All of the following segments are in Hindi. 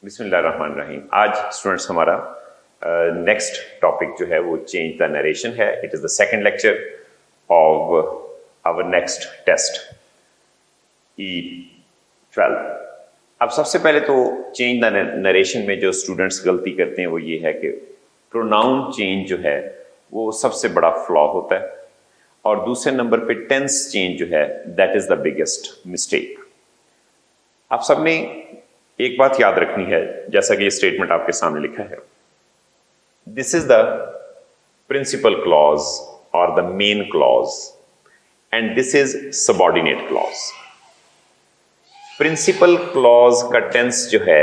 बिस्मिल्लाहिर्रहमानिर्रहीम। आज स्टूडेंट्स हमारा नेक्स्ट टॉपिक जो है वो चेंज द नरेशन है। It is the second lecture of our next test E12। अब सबसे पहले तो चेंज द नरेशन में जो स्टूडेंट्स गलती करते हैं वो ये है कि प्रोनाउन चेंज जो है वो सबसे बड़ा फ्लॉ होता है, और दूसरे नंबर पे टेंस चेंज जो है that is the biggest mistake. आप सबने एक बात याद रखनी है, जैसा कि ये स्टेटमेंट आपके सामने लिखा है, this is the principal clause और the main clause and this is subordinate clause. Principal clause का टेंस जो है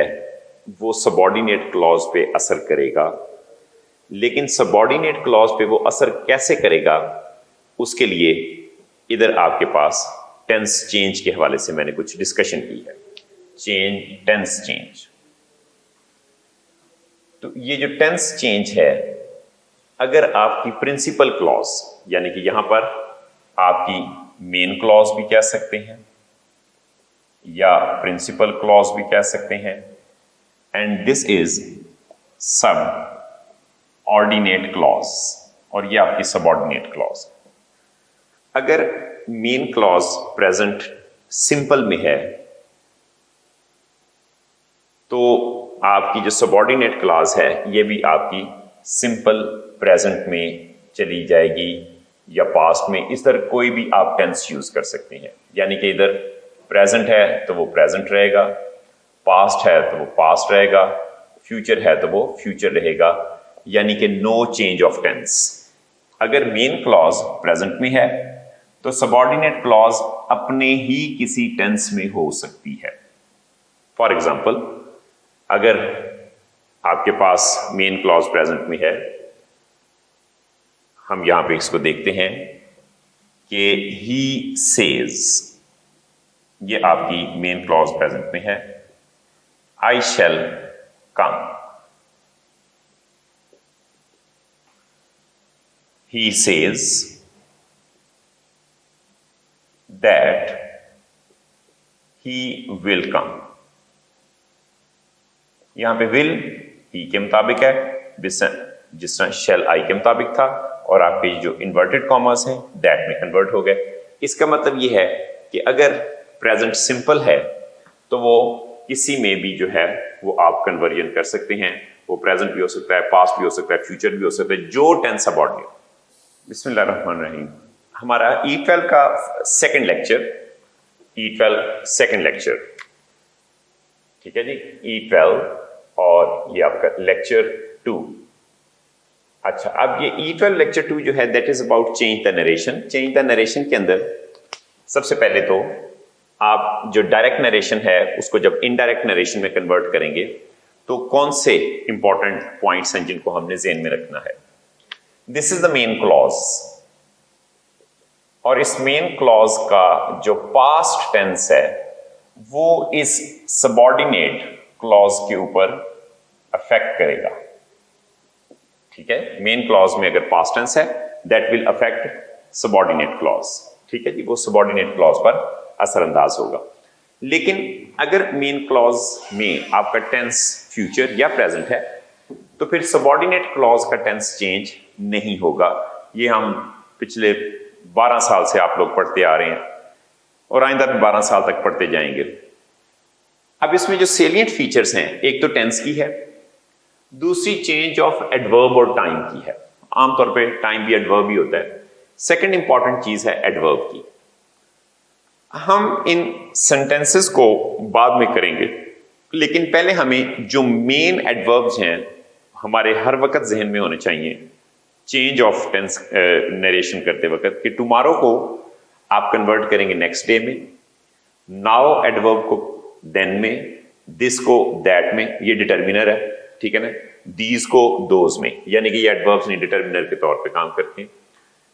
वो सबऑर्डिनेट क्लॉज पे असर करेगा, लेकिन सबऑर्डिनेट क्लॉज पे वो असर कैसे करेगा उसके लिए इधर आपके पास टेंस चेंज के हवाले से मैंने कुछ डिस्कशन की है। Change, tense change. तो ये जो टेंस चेंज है, अगर आपकी प्रिंसिपल क्लॉज यानी कि यहां पर आपकी मेन क्लॉज भी कह सकते हैं या प्रिंसिपल क्लॉज भी कह सकते हैं, एंड दिस इज सब ऑर्डिनेट क्लॉज, और ये आपकी सबऑर्डिनेट क्लॉज। अगर मेन क्लॉज प्रेजेंट सिंपल में है तो आपकी जो सबऑर्डिनेट क्लॉज है ये भी आपकी सिंपल प्रेजेंट में चली जाएगी या पास्ट में। इस तरह कोई भी आप टेंस यूज कर सकते हैं, यानी कि इधर प्रेजेंट है तो वो प्रेजेंट रहेगा, पास्ट है तो वो पास्ट रहेगा, फ्यूचर है तो वो फ्यूचर रहेगा, यानी कि नो चेंज ऑफ टेंस। अगर मेन क्लॉज प्रेजेंट में है तो सबऑर्डिनेट क्लॉज अपने ही किसी टेंस में हो सकती है। फॉर एग्जाम्पल, अगर आपके पास मेन क्लॉज प्रेजेंट में है, हम यहां पे इसको देखते हैं कि ही सेज, ये आपकी मेन क्लॉज प्रेजेंट में है। I shall come, he says that he will come. यहां पे विल ही के मुताबिक है, जिस तरह शेल आई के मुताबिक था, और आपके जो इन्वर्टेड कॉमर्स हैं दैट में कन्वर्ट हो गए। इसका मतलब ये है कि अगर प्रेजेंट सिंपल है तो वो किसी में भी जो है वो आप कन्वर्जन कर सकते हैं। वो प्रेजेंट भी हो सकता है, पास्ट भी हो सकता है, फ्यूचर भी हो सकता है, जो टेंस सबऑर्डिनेट। बिस्मिल्लाहिर्रहमानिर्रहीम। हमारा E12 का second lecture, E12 second lecture, ठीक है जी, E12 और ये आपका लेक्चर 2। अच्छा, अब ये E12 लेक्चर 2 जो है that is about change the narration. Change the narration के अंदर सबसे पहले तो आप जो डायरेक्ट नरेशन है उसको जब इनडायरेक्ट नरेशन में कन्वर्ट करेंगे तो कौन से इंपॉर्टेंट पॉइंट्स हैं जिनको हमने ज़हन में रखना है। This is the main clause, और इस मेन क्लॉज का जो पास्ट टेंस है वो इस सबऑर्डिनेट क्लॉज के ऊपर अफेक्ट करेगा। ठीक है, मेन क्लॉज में अगर पास्ट टेंस है that will affect subordinate clause. ठीक है जी, वो सबऑर्डिनेट क्लॉज पर असरअंदाज होगा। लेकिन अगर मेन क्लॉज में आपका टेंस फ्यूचर या प्रेजेंट है तो फिर सबऑर्डिनेट क्लॉज का टेंस चेंज नहीं होगा। ये हम पिछले 12 साल से आप लोग पढ़ते आ रहे हैं और आइंदा भी 12 साल तक पढ़ते जाएंगे। अब इसमें जो सेलिएंट फीचर्स हैं, एक तो टेंस की है, दूसरी चेंज ऑफ एडवर्ब और टाइम की है। आमतौर पे टाइम भी एडवर्ब ही होता है। सेकंड इंपॉर्टेंट चीज है एडवर्ब की। हम इन सेंटेंसेस को बाद में करेंगे, लेकिन पहले हमें जो मेन एडवर्ब्स हैं हमारे हर वक्त जहन में होने चाहिए चेंज ऑफ टेंस नरेशन करते वक्त, कि टुमारो को आप कन्वर्ट करेंगे नेक्स्ट डे में, नाउ एडवर्ब को देन में, दिस को दैट में, ये डिटर्मिनर है, ठीक है ना, दीज को दोज में, यानी कि ये एडवर्ब्स नहीं डिटर्मिनर के तौर पे काम करते हैं।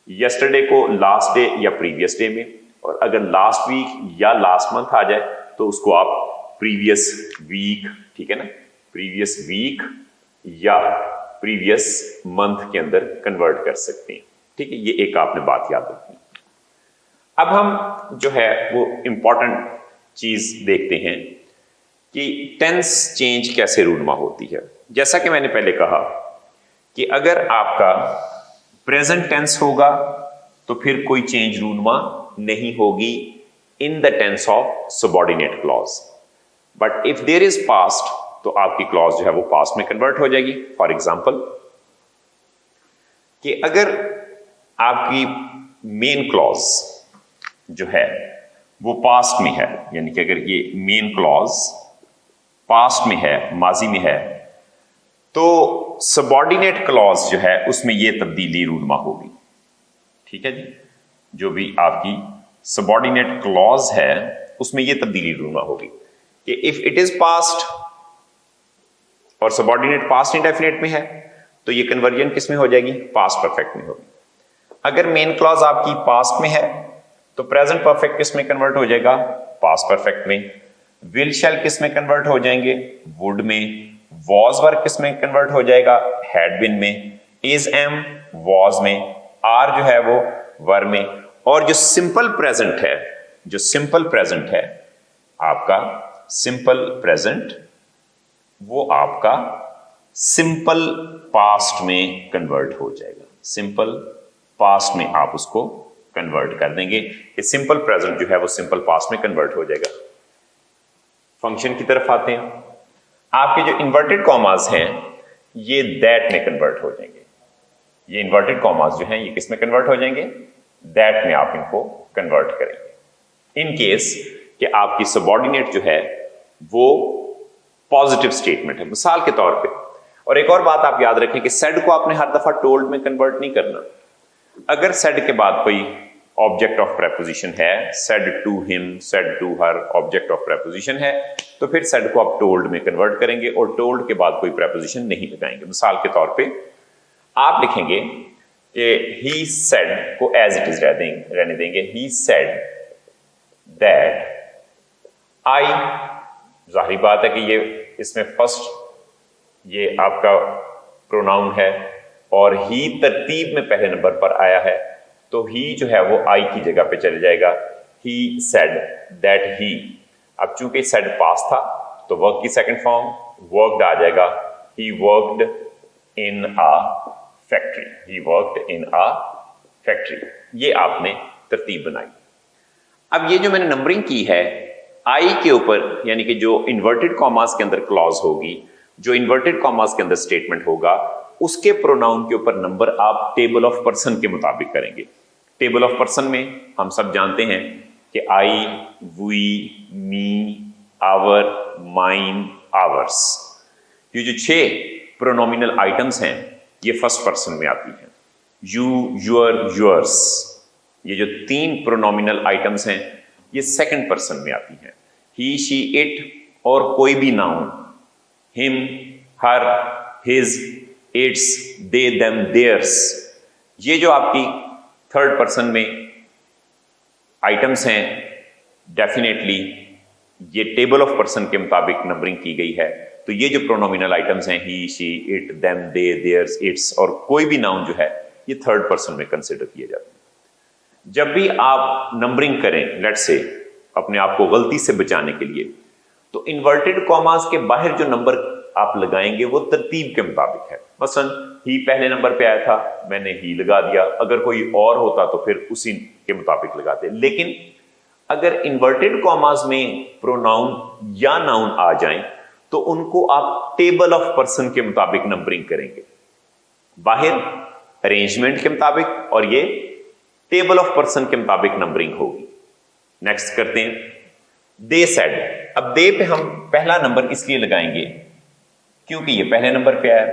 यस्टरडे को लास्ट डे या प्रीवियस डे में, और अगर लास्ट वीक या लास्ट मंथ आ जाए तो उसको आप प्रीवियस वीक, ठीक है ना, प्रीवियस वीक या प्रीवियस मंथ के अंदर कन्वर्ट कर सकते हैं। ठीक है, ये एक आपने बात याद रखनी। अब हम जो है वो इंपॉर्टेंट चीज देखते हैं कि टेंस चेंज कैसे रूनमा होती है। जैसा कि मैंने पहले कहा कि अगर आपका प्रेजेंट टेंस होगा तो फिर कोई चेंज रूनमा नहीं होगी in the tense of subordinate clause, but if there is past तो आपकी क्लॉज जो है वो पास्ट में कन्वर्ट हो जाएगी। फॉर एग्जाम्पल कि अगर आपकी मेन क्लॉज जो है वो पास्ट में है, यानी कि अगर ये मेन क्लॉज पास्ट में है, माजी में है, तो सबऑर्डिनेट क्लॉज जो है उसमें ये तब्दीली रूनमा होगी। ठीक है जी, जो भी आपकी सबऑर्डिनेट क्लॉज है उसमें ये तब्दीली रूनमा होगी कि इफ इट इज पास्ट और सबऑर्डिनेट पास्ट इंडेफिनिट में है तो ये कन्वर्जन किस में हो जाएगी, पास्ट परफेक्ट में होगी। अगर मेन क्लॉज आपकी पास्ट में है तो प्रेजेंट परफेक्ट किस में कन्वर्ट हो जाएगा, पास्ट परफेक्ट में। विल शैल किस में कन्वर्ट हो जाएंगे, वुड में। वॉज वर किस में कन्वर्ट हो जाएगा, हैड बिन में। इज एम वॉज में। आर जो है वो वर में। और जो सिंपल प्रेजेंट है, जो सिंपल प्रेजेंट है आपका, सिंपल प्रेजेंट वो आपका सिंपल पास्ट में कन्वर्ट हो जाएगा। सिंपल पास्ट में आप उसको कन्वर्ट कर देंगे कि सिंपल प्रेजेंट जो है वो सिंपल पास्ट में कन्वर्ट हो जाएगा। फंक्शन की तरफ आते हैं। आपके जो इन्वर्टेड कॉमास हैं ये दैट में कन्वर्ट हो जाएंगे। ये इन्वर्टेड कॉमास जो हैं ये किस में कन्वर्ट हो जाएंगे, दैट में आप इनको कन्वर्ट करेंगे। इन केस कि आपकी सबऑर्डिनेट जो है वो पॉजिटिव स्टेटमेंट है, मिसाल के तौर पे। और एक और बात आप याद रखें कि सेड को आपने हर दफा टोल्ड में कन्वर्ट नहीं करना। अगर सेड के बाद कोई ऑब्जेक्ट ऑफ प्रेपोजिशन है, said to him, said to her object of preposition है, तो फिर सेड को आप टोल्ड में कन्वर्ट करेंगे और टोल्ड के बाद कोई प्रेपोजिशन नहीं लगाएंगे। मिसाल के तौर पे आप लिखेंगे कि ही सेड को एज इट इज रहने देंगे। ही सेड दैट आई, जाहिर बात है कि ये इसमें फर्स्ट ये आपका प्रोनाउन है और ही तरतीब में पहले नंबर पर आया है, तो ही जो है वो आई की जगह पे चले जाएगा। He said that he. अब चूंकि सेड पास था तो वर्क की सेकंड फॉर्म वर्कड आ जाएगा। He worked in a factory. He worked in a factory. ये आपने तरतीब बनाई। अब ये जो मैंने नंबरिंग की है आई के ऊपर, यानी कि जो इन्वर्टेड कॉमास के अंदर क्लॉज होगी, जो इन्वर्टेड कॉमास के अंदर स्टेटमेंट होगा, उसके प्रोनाउन के ऊपर नंबर आप टेबल ऑफ पर्सन के मुताबिक करेंगे। टेबल ऑफ पर्सन में हम सब जानते हैं कि I, we, me, our, mine, ours, ये जो 6 प्रोनोमिनल आइटम्स हैं ये फर्स्ट पर्सन में आती हैं। यू, योर, योर्स, ये जो 3 प्रोनोमिनल आइटम्स हैं ये सेकंड पर्सन में आती हैं। ही, शी, इट और कोई भी noun, him, her, his, its, they, them, theirs, ये जो आपकी थर्ड पर्सन में आइटम्स हैं, डेफिनेटली ये टेबल ऑफ पर्सन के मुताबिक नंबरिंग की गई है। तो ये जो प्रोनोमिनल आइटम्स हैं he, she, it, them, they, theirs, its और कोई भी नाउन जो है ये थर्ड पर्सन में कंसिडर किए जाते हैं। जब भी आप नंबरिंग करें, लेट्स से अपने आप को गलती से बचाने के लिए, तो इन्वर्टेड कॉमास के बाहर जो नंबर आप लगाएंगे वो तरतीब के मुताबिक है। मसलन ही पहले नंबर पे आया था, मैंने ही लगा दिया। अगर कोई और होता तो फिर उसी के मुताबिक लगाते। लेकिन अगर इन्वर्टेड कॉमास में प्रोनाउन या नाउन आ जाएं तो उनको आप टेबल ऑफ पर्सन के मुताबिक नंबरिंग करेंगे। बाहर अरेंजमेंट के मुताबिक और ये टेबल ऑफ पर्सन के मुताबिक नंबरिंग होगी। नेक्स्ट करते हैं दे सेड। अब दे पे हम पहला नंबर इसलिए लगाएंगे क्योंकि ये पहले नंबर पे आया,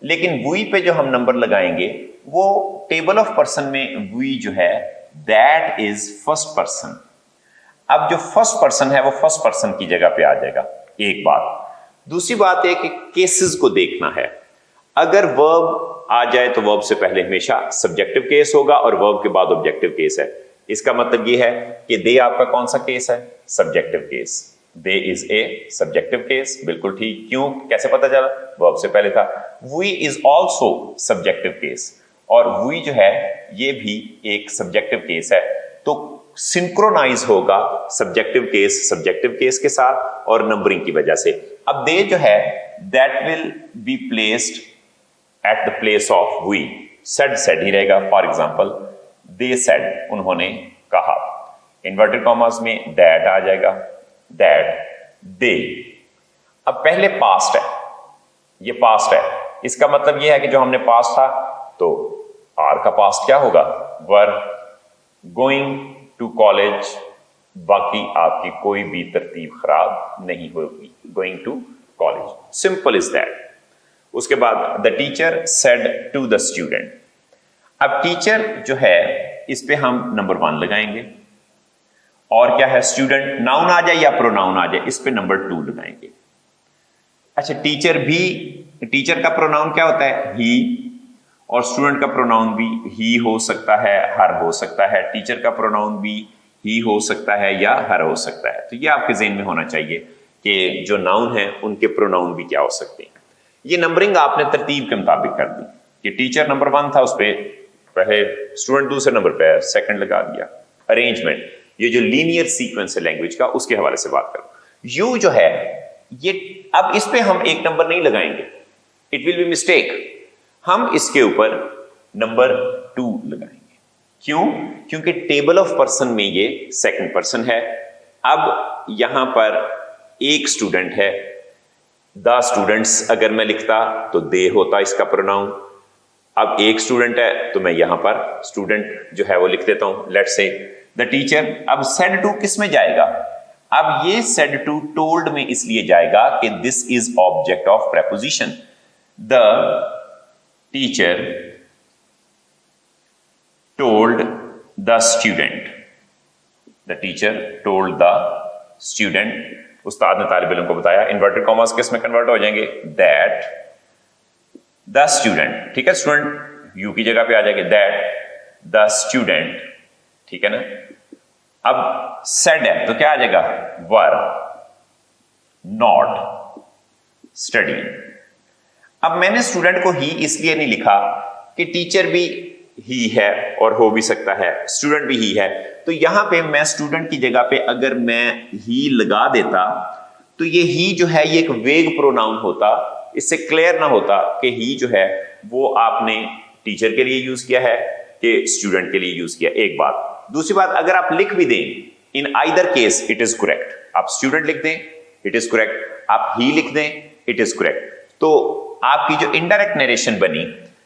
लेकिन वी पे जो हम नंबर लगाएंगे वो टेबल ऑफ पर्सन में वी जो है दैट इज फर्स्ट पर्सन। अब जो फर्स्ट पर्सन है वो फर्स्ट पर्सन की जगह पे आ जाएगा। एक बात। दूसरी बात है कि केसेस को देखना है। अगर वर्ब आ जाए तो वर्ब से पहले हमेशा सब्जेक्टिव केस होगा और वर्ब के बाद ऑब्जेक्टिव केस है। इसका मतलब ये है कि दे आपका कौन सा केस है, subjective case. They is a subjective case, बिल्कुल ठीक। क्यों, कैसे पता चला, वर्ब से पहले था। We is also subjective case और वी जो है ये भी एक सब्जेक्टिव केस है। तो सिंक्रोनाइज होगा सब्जेक्टिव केस के साथ और नंबरिंग की वजह से। अब दे जो है that will be placed at the place of we, said ही रहेगा। फॉर एग्जाम्पल दे सेड, उन्होंने कहा, इन्वर्टेड कॉमास में दैट आ जाएगा, दैट, दे। अब पहले पास्ट है, ये पास्ट है, इसका मतलब ये है कि जो हमने पास्ट था तो आर का पास्ट क्या होगा, वर, गोइंग टू कॉलेज, बाकी आपकी कोई भी तरतीब खराब नहीं होगी, going to college, simple is that. उसके बाद the teacher said to the student. अब टीचर जो है इस पे हम नंबर 1 लगाएंगे, और क्या है, स्टूडेंट नाउन आ जाए या प्रोनाउन आ जाए, इस पे नंबर 2 लगाएंगे। अच्छा, टीचर भी, टीचर का प्रोनाउन क्या होता है, ही, और स्टूडेंट का प्रोनाउन भी ही हो सकता है, हर हो सकता है। टीचर का प्रोनाउन भी ही हो सकता है या हर हो सकता है। तो ये आपके ज़हन में होना चाहिए कि जो नाउन है उनके प्रोनाउन भी क्या हो सकते हैं। ये नंबरिंग आपने तरतीब के मुताबिक कर दी कि टीचर नंबर 1 था, उस पर पहले स्टूडेंट दूसरे नंबर पे है, सेकंड लगा दिया। अरेंजमेंट, ये जो लीनियर सीक्वेंस है लैंग्वेज का, उसके हवाले से बात करो। यू जो है ये, अब इस पे हम एक नंबर नहीं लगाएंगे, इट विल बी मिस्टेक। हम इसके ऊपर नंबर 2 लगाएंगे। क्यों? क्योंकि टेबल ऑफ पर्सन में ये सेकंड पर्सन है। अब यहां पर एक स्टूडेंट है, द स्टूडेंट्स अगर मैं लिखता तो दे होता इसका प्रोनाउन। अब एक स्टूडेंट है तो मैं यहां पर स्टूडेंट जो है वो लिख देता हूं, लेट्स से द टीचर। अब सेड टू किस में जाएगा? अब ये सेड टू टोल्ड में इसलिए जाएगा कि this is object of preposition. The teacher told the student, the teacher told the student. उस्ताद ने तालिब इल्म को बताया। इन्वर्टेड कॉमास किस में कन्वर्ट हो जाएंगे? दैट द स्टूडेंट, ठीक है, स्टूडेंट यू की जगह पे आ जाएंगे, दैट द स्टूडेंट, ठीक है ना। अब सेड है तो क्या आ जाएगा? Were not studying. अब मैंने स्टूडेंट को ही इसलिए नहीं लिखा कि टीचर भी ही है और हो भी सकता है, स्टूडेंट भी ही है। तो यहां पे मैं स्टूडेंट की जगह पे अगर मैं ही लगा देता तो ये ही जो है ये एक वेग प्रोनाउन होता, इससे क्लियर ना होता कि ही जो है वो आपने टीचर के लिए यूज किया है कि स्टूडेंट के लिए यूज किया। एक बात। दूसरी बात, अगर आप लिख भी दें, in either case it is correct. आप स्टूडेंट लिख दें, इट इज करेक्ट, आप ही लिख दें, इट इज करेक्ट। तो आपकी जो इनडायरेक्ट नरेशन बनी,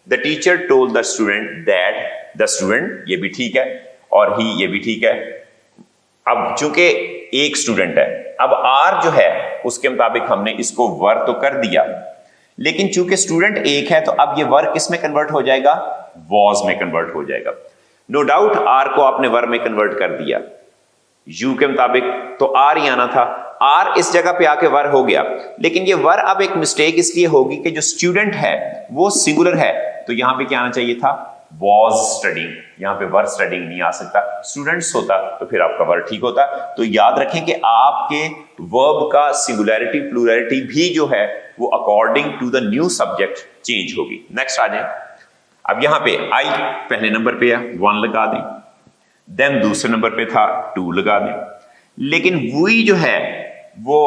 the teacher told the student that the student, ये भी ठीक है, और ही ये भी ठीक है। अब चूंकि एक स्टूडेंट है, अब आर जो है उसके मुताबिक हमने इसको वर तो कर दिया, लेकिन चूंकि स्टूडेंट एक है तो अब ये वर किस में कन्वर्ट हो जाएगा? वॉज में कन्वर्ट हो जाएगा। नो डाउट आर को आपने वर में कन्वर्ट कर दिया यू के मुताबिक, तो आर ही आना था। आर इस जगह पे आके वर हो गया, लेकिन ये वर अब एक मिस्टेक इसलिए होगी कि जो स्टूडेंट है वो सिंगुलर है, तो यहां पे क्या आना चाहिए था? Was studying. यहां पे वर स्टडीइंग नहीं आ सकता, स्टूडेंट्स होता तो फिर आपका वर ठीक होता। तो याद रखें कि आपके वर्ब का सिंगुलैरिटी प्लूरैलिटी भी जो है वो according to the new subject change होगी। नेक्स्ट आ जाए। अब यहां पे आई पहले नंबर पे है, 1 लगा दें, देन दूसरे नंबर पे था 2 लगा दें, लेकिन वी जो है वो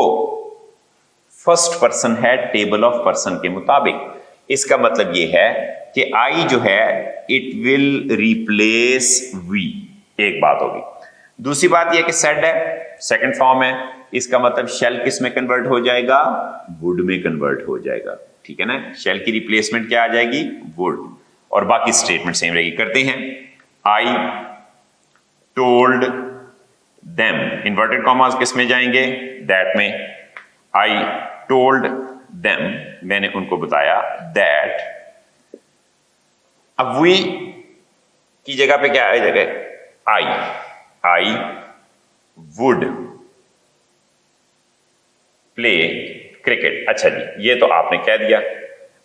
फर्स्ट पर्सन है टेबल ऑफ पर्सन के मुताबिक। इसका मतलब ये है कि आई जो है इट विल रिप्लेस वी, एक बात होगी। दूसरी बात यह कि सेड है, सेकंड फॉर्म है, इसका मतलब शेल किस में कन्वर्ट हो जाएगा? वुड में कन्वर्ट हो जाएगा, ठीक है ना। शेल की रिप्लेसमेंट क्या आ जाएगी? वुड, और बाकी स्टेटमेंट सेम रहेगी। करते हैं, आई टोल्ड देम, इन्वर्टेड कॉमास किस में जाएंगे? दैट में। आई टोल्ड देम, मैंने उनको बताया, दैट। अब वी की जगह पे क्या आ जाएगा? I would play cricket. अच्छा जी, ये तो आपने कह दिया,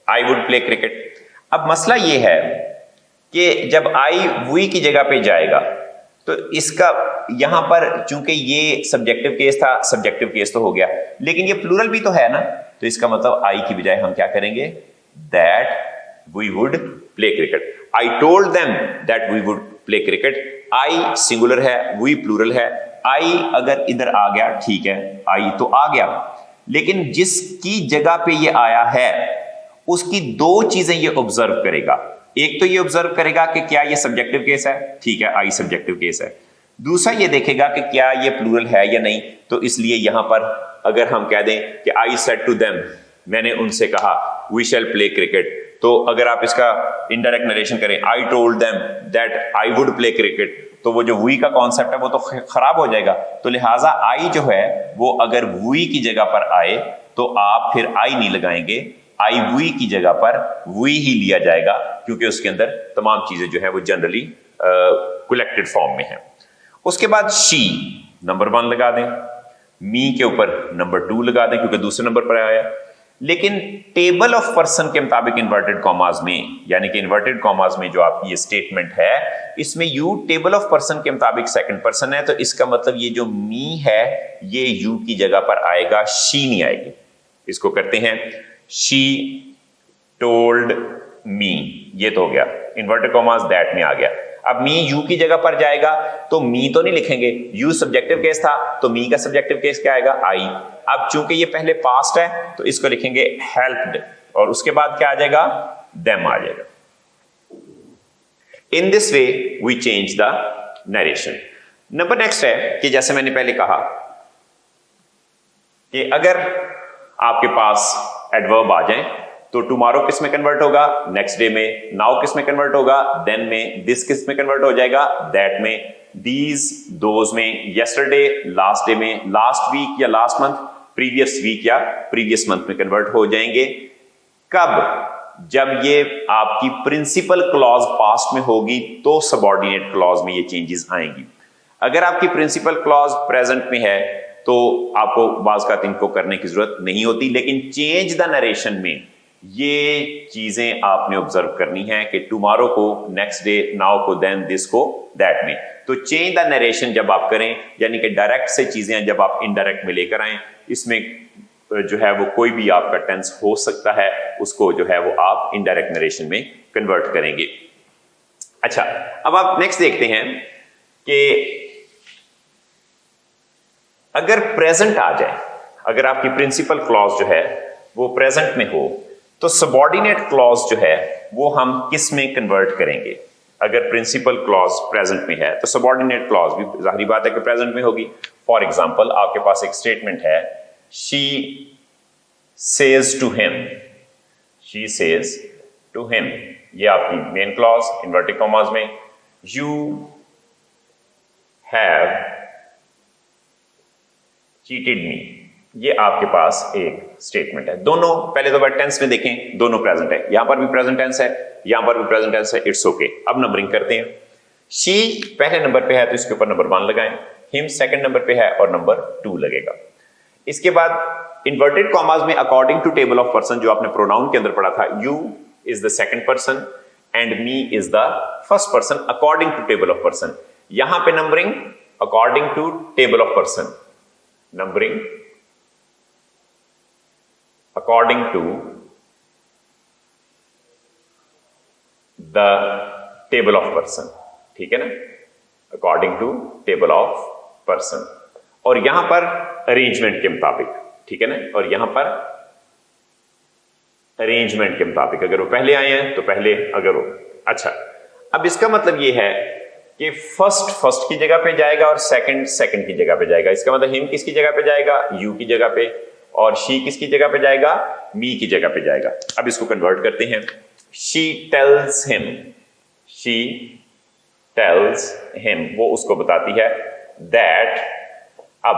आई वुड प्ले क्रिकेट। अब मसला ये है कि जब आई वी की जगह पे जाएगा तो इसका यहां पर चूंकि ये सब्जेक्टिव केस था, सब्जेक्टिव केस तो हो गया, लेकिन ये प्लूरल भी तो है ना, तो इसका मतलब आई की बजाय हम क्या करेंगे? That we would play cricket. I told them that we would play cricket. I singular है, वी प्लूरल है। आई अगर इधर आ गया ठीक है, आई तो आ गया, लेकिन जिसकी जगह पे ये आया है उसकी दो चीजें ये ऑब्जर्व करेगा। एक तो ये ऑब्जर्व करेगा कि क्या ये सब्जेक्टिव केस है, ठीक है, आई सब्जेक्टिव केस है। दूसरा ये देखेगा कि क्या ये प्लूरल है या नहीं। तो इसलिए यहां पर अगर हम कह दें कि आई सेड टू देम, मैंने उनसे कहा, वी शैल प्ले क्रिकेट, तो अगर आप इसका इनडायरेक्ट नरेशन करें, आई told them that I would play cricket, तो वो जो वी का कॉन्सेप्ट है वो तो खराब हो जाएगा। तो लिहाजा आई जो है वो अगर वी की जगह पर आए तो आप फिर आई नहीं लगाएंगे, आई वी की जगह पर वी ही लिया जाएगा, क्योंकि उसके अंदर तमाम चीजें जो है वो जनरली कलेक्टेड फॉर्म में है। उसके बाद शी नंबर 1 लगा दें, मी के ऊपर नंबर 2 लगा दें क्योंकि दूसरे नंबर पर आया। लेकिन टेबल ऑफ पर्सन के मुताबिक इन्वर्टेड कॉमास में, यानी कि इन्वर्टेड कॉमास में जो आपकी ये स्टेटमेंट है, इसमें यू टेबल ऑफ पर्सन के मुताबिक सेकंड पर्सन है, तो इसका मतलब ये जो मी है ये यू की जगह पर आएगा, शी नहीं आएगी। इसको करते हैं, शी टोल्ड मी, ये तो हो गया इन्वर्टेड कॉमास दैट में आ गया। अब मी यू की जगह पर जाएगा तो मी तो नहीं लिखेंगे, यू सब्जेक्टिव केस था तो मी का सब्जेक्टिव केस क्या आएगा, आई। अब चूंकि ये पहले पास्ट है तो इसको लिखेंगे हेल्प्ड, और उसके बाद क्या आ जाएगा, देम आ जाएगा। In this way we change the narration. Number next है कि जैसे मैंने पहले कहा कि अगर आपके पास एडवर्ब आ जाए तो टुमारो किस में कन्वर्ट होगा, नेक्स्ट डे में, नाउ किस में कन्वर्ट होगा, देन में, दिस किस में कन्वर्ट हो जाएगा, दैट में, दीज दोज में, यस्टरडे लास्ट डे में, लास्ट वीक या लास्ट मंथ, प्रीवियस वीक या प्रीवियस मंथ में कन्वर्ट हो जाएंगे। कब, जब ये आपकी प्रिंसिपल क्लॉज पास्ट में होगी तो सबऑर्डिनेट क्लॉज में ये चेंजेस आएंगी। अगर आपकी प्रिंसिपल क्लॉज प्रेजेंट में है तो आपको बाज़ का इनको करने की जरूरत नहीं होती, लेकिन चेंज द नरेशन में ये चीजें आपने ऑब्जर्व करनी है कि टुमारो को नेक्स्ट डे, नाउ को देन, दिस को दैट में। तो चेंज द नरेशन जब आप करें, यानी कि डायरेक्ट से चीजें जब आप इनडायरेक्ट में लेकर आए, इसमें जो है वो कोई भी आपका टेंस हो सकता है, उसको जो है वो आप इनडायरेक्ट नरेशन में कन्वर्ट करेंगे। अच्छा, अब आप नेक्स्ट देखते हैं कि अगर प्रेजेंट आ जाए, अगर आपकी प्रिंसिपल क्लॉज जो है वो प्रेजेंट में हो तो सबऑर्डिनेट क्लॉज जो है वो हम किस में कन्वर्ट करेंगे। अगर प्रिंसिपल क्लॉज प्रेजेंट में है तो सबऑर्डिनेट क्लॉज भी जाहिर बात है कि प्रेजेंट में होगी। फॉर एग्जांपल आपके पास एक स्टेटमेंट है, she says to him, she says to him, ये आपकी मेन क्लॉज इन्वर्टेड कॉमास में। यू हैव चीटेड मी, ये आपके पास एक स्टेटमेंट है। दोनों पहले तो टेंस में देखें, दोनों प्रेजेंट है, यहां पर भी प्रेजेंट टेंस है, यहां पर भी प्रेजेंट टेंस है, इट्स ओके। अब नंबरिंग करते हैं। शी पहले नंबर पे है तो इसके ऊपर नंबर 1 लगाएं, हिम सेकंड नंबर पे है और नंबर 2 लगेगा। इसके बाद इन्वर्टेड कॉमास में according to table of person, जो आपने प्रोनाउन के अंदर पढ़ा था, you is the second person and me is the first person according to table of person. यहां पे numbering according to table of person, numbering according to the table of person, ठीक है ना, according to table of person। और यहां पर अरेंजमेंट के मुताबिक, ठीक है ना, और यहां पर अरेंजमेंट के मुताबिक, अगर वो पहले आए हैं तो पहले, अगर वो, अच्छा, अब इसका मतलब ये है कि फर्स्ट की जगह पे जाएगा और सेकंड की जगह पे जाएगा। इसका मतलब हिम किसकी जगह पे जाएगा, यू की जगह पे, और शी किसकी जगह पे जाएगा, मी की जगह पे जाएगा। अब इसको कन्वर्ट करते हैं, she tells him, she tells him, वो उसको बताती है दैट। अब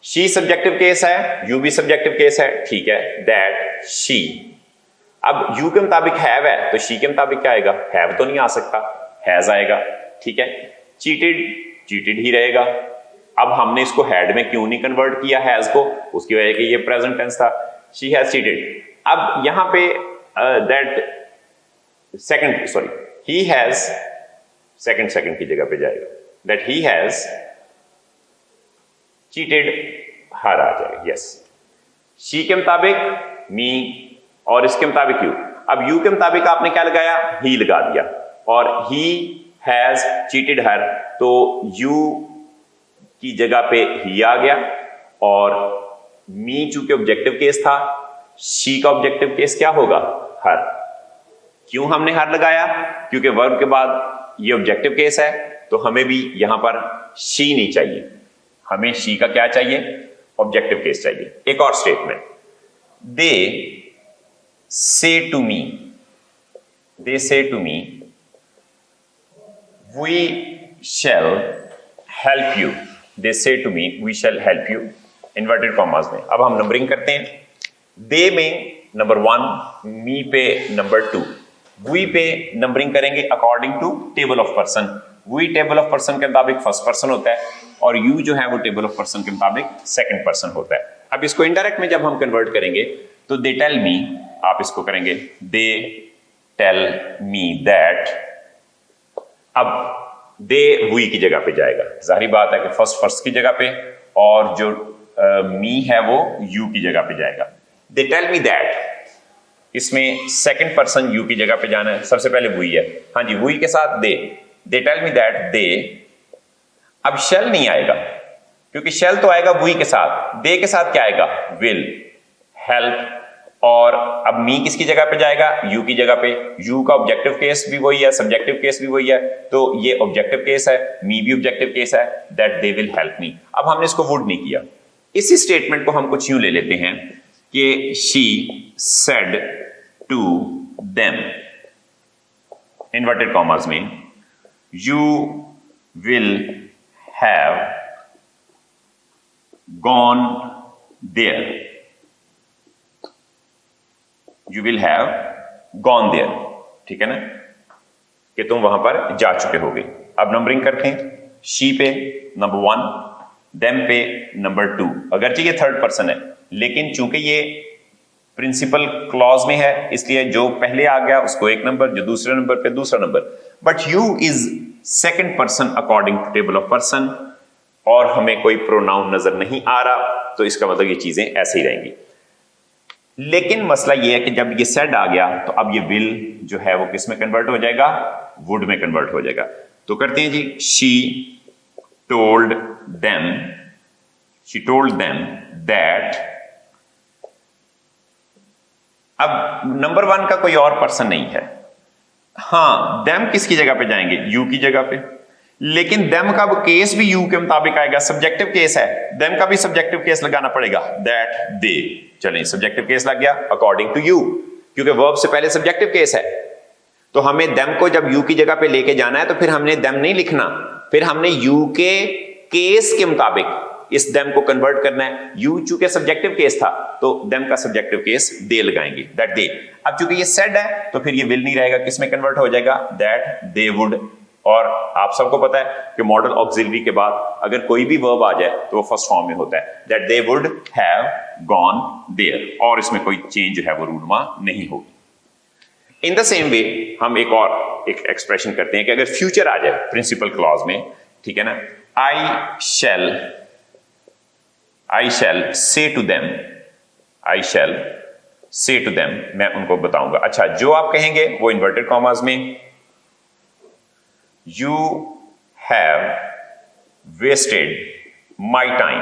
शी सब्जेक्टिव केस है, यू भी सब्जेक्टिव केस है, ठीक है, दैट शी। अब यू के मुताबिक हैव है तो शी के मुताबिक क्या आएगा, हैव तो नहीं आ सकता, हैज आएगा, ठीक है। चीटेड ही रहेगा। अब हमने इसको हैड में क्यों नहीं कन्वर्ट किया हैज को, उसकी वजह कि ये प्रेजेंट टेंस था, शी हैज चीटेड। अब यहां पे ही हैज सेकंड की जगह पे जाएगा, दैट ही हैज चीटेड हर आ जाएगा, यस। शी के मुताबिक मी और इसके मुताबिक यू। अब यू के मुताबिक आपने क्या लगाया, ही लगा दिया, और ही हैज चीटेड हर, तो यू की जगह पे ही आ गया, और मी चूंकि ऑब्जेक्टिव केस था, शी का ऑब्जेक्टिव केस क्या होगा? हर। क्यों हमने हर लगाया? क्योंकि वर्ब के बाद ये ऑब्जेक्टिव केस है, तो हमें भी यहां पर शी नहीं चाहिए, हमें शी का क्या चाहिए? ऑब्जेक्टिव केस चाहिए। एक और statement, they say to me, they say to me we shall help you, they say to me we shall help you, inverted commas में। अब हम नंबरिंग करते हैं। दे में नंबर 1, मी पे नंबर 2, वी पे नंबरिंग करेंगे according to table of person. We table of person के मुताबिक फर्स्ट पर्सन होता है, और यू जो है वो टेबल ऑफ पर्सन के मुताबिक सेकंड पर्सन होता है। अब इसको इनडायरेक्ट में जब हम कन्वर्ट करेंगे तो दे टेल मी, आप इसको करेंगे दे टेल मी दैट। अब दे वी की जगह पे जाएगा, जाहिर बात है कि फर्स्ट की जगह पे, और जो मी है वो यू की जगह पे जाएगा। दे टेल मी दैट, इसमें सेकंड पर्सन यू की जगह पे जाना है, सबसे पहले वी है। हाँ जी, वी के साथ दे, दे टेल मी दैट दे। अब शेल नहीं आएगा, क्योंकि शेल तो आएगा वी के साथ, दे के साथ क्या आएगा? Will, help. और अब मी किसकी जगह पे जाएगा? यू की जगह पे। यू का ऑब्जेक्टिव केस भी वही है, सब्जेक्टिव केस भी वही है, तो ये ऑब्जेक्टिव केस है, मी भी ऑब्जेक्टिव केस है, that they will help me. अब हमने इसको वुड नहीं किया। इसी स्टेटमेंट को हम कुछ यूं ले लेते हैं कि she said to them, inverted commas में, you will have gone there, you will have gone there, ठीक है ना, कि तुम वहां पर जा चुके होगे। अब नंबरिंग करते हैं। शी पे नंबर 1, देम पे नंबर 2। अगरचे ये थर्ड पर्सन है, लेकिन चूंकि ये प्रिंसिपल क्लॉज में है, इसलिए जो पहले आ गया उसको एक नंबर, जो दूसरे नंबर पे दूसरा number. But you is second person according to table of person, और हमें कोई प्रोनाउन नजर नहीं आ रहा, तो इसका मतलब ये चीजें ऐसे ही रहेंगी। लेकिन मसला ये है कि जब ये सेड आ गया, तो अब ये विल जो है वो किस में कन्वर्ट हो जाएगा? वुड में कन्वर्ट हो जाएगा। तो करते हैं जी, she told them, she told them that. अब नंबर 1 का कोई और पर्सन नहीं है। हां, देम किसकी जगह पे जाएंगे? यू की जगह पे। लेकिन देम का केस भी यू के मुताबिक आएगा, सब्जेक्टिव केस है, देम का भी सब्जेक्टिव केस लगाना पड़ेगा, दैट दे। चलें, सब्जेक्टिव केस लग गया अकॉर्डिंग टू यू, क्योंकि वर्ब से पहले सब्जेक्टिव केस है, तो हमें देम को जब यू की जगह पे लेके जाना है तो फिर हमने देम नहीं लिखना, फिर हमने यू के केस के मुताबिक इस देम को कन्वर्ट करना है। यू चूंकि सब्जेक्टिव केस था, तो देम का सब्जेक्टिव केस दे लगाएंगे, दैट दे। अब चूंकि ये सेड है, तो फिर ये विल नहीं रहेगा, किस में कन्वर्ट हो जाएगा? That they would. और आप सबको पता है कि मॉडल ऑक्सिलरी के बाद अगर कोई भी वर्ब आ जाए तो वो फर्स्ट फॉर्म में होता है, that they would have gone there, और इसमें कोई चेंज जो है वो रूनुमा नहीं होगी। इन द सेम वे हम एक और एक एक्सप्रेशन करते हैं कि अगर फ्यूचर आ जाए प्रिंसिपल क्लॉज में, ठीक है ना, आई शैल से टू देम, आई शैल से टू देम, मैं उनको बताऊंगा। अच्छा, जो आप कहेंगे वो इन्वर्टेड कॉमास में, You have wasted my time.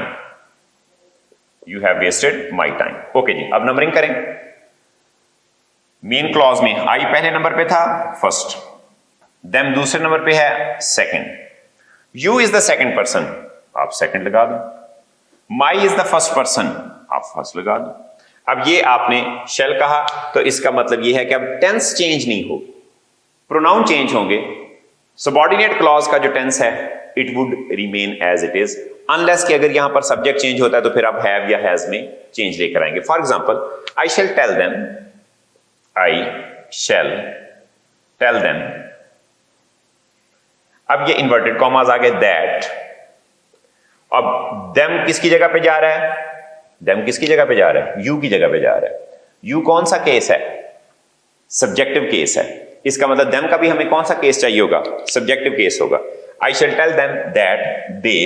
You have wasted my time. Okay जी, अब नंबरिंग करें। मेन क्लॉज में आई पहले नंबर पे था, फर्स्ट, देम दूसरे नंबर पे है, second. You is the second person, आप सेकंड लगा दो। माई इज द फर्स्ट पर्सन, आप फर्स्ट लगा दो। अब ये आपने शेल कहा, तो इसका मतलब ये है कि अब टेंस चेंज नहीं होगी, प्रोनाउन चेंज होंगे। सबऑर्डिनेट क्लॉज का जो टेंस है, it would remain as it is, unless कि अगर यहां पर सब्जेक्ट चेंज होता है तो फिर आप हैव या हैज में चेंज लेकर आएंगे। For example, I shall tell them, I shall tell them. अब ये इन्वर्टेड कॉमास आ गए, दैट। अब देम किसकी जगह पे जा रहा है? देम किसकी जगह पे जा रहा है? यू की जगह पे जा रहा है। यू कौन सा केस है? सब्जेक्टिव केस है। इसका मतलब देम का भी हमें कौन सा केस चाहिए होगा? सब्जेक्टिव केस होगा। I shall tell them that they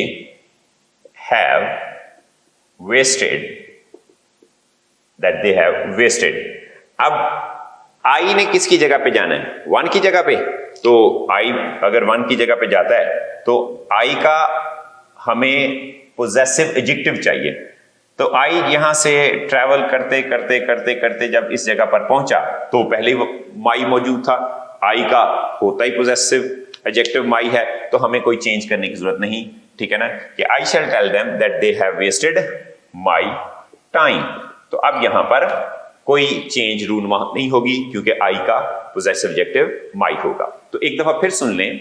have wasted, that they have wasted. अब आई ने किसकी जगह पे जाना है? 1 की जगह पे, तो आई अगर 1 की जगह पे जाता है तो आई का हमें पोजेसिव एडजेक्टिव चाहिए। तो आई यहां से ट्रैवल करते करते करते करते जब इस जगह पर पहुंचा तो पहले ही माई मौजूद था, आई का होता ही पोजेसिव एडजेक्टिव माई है, तो हमें कोई चेंज करने की जरूरत नहीं, ठीक है ना, कि I shall tell them that they have wasted my time. तो अब यहां पर कोई चेंज रूनमा नहीं होगी क्योंकि आई का पोजेसिव एडजेक्टिव माई होगा। तो एक दफा फिर सुन लें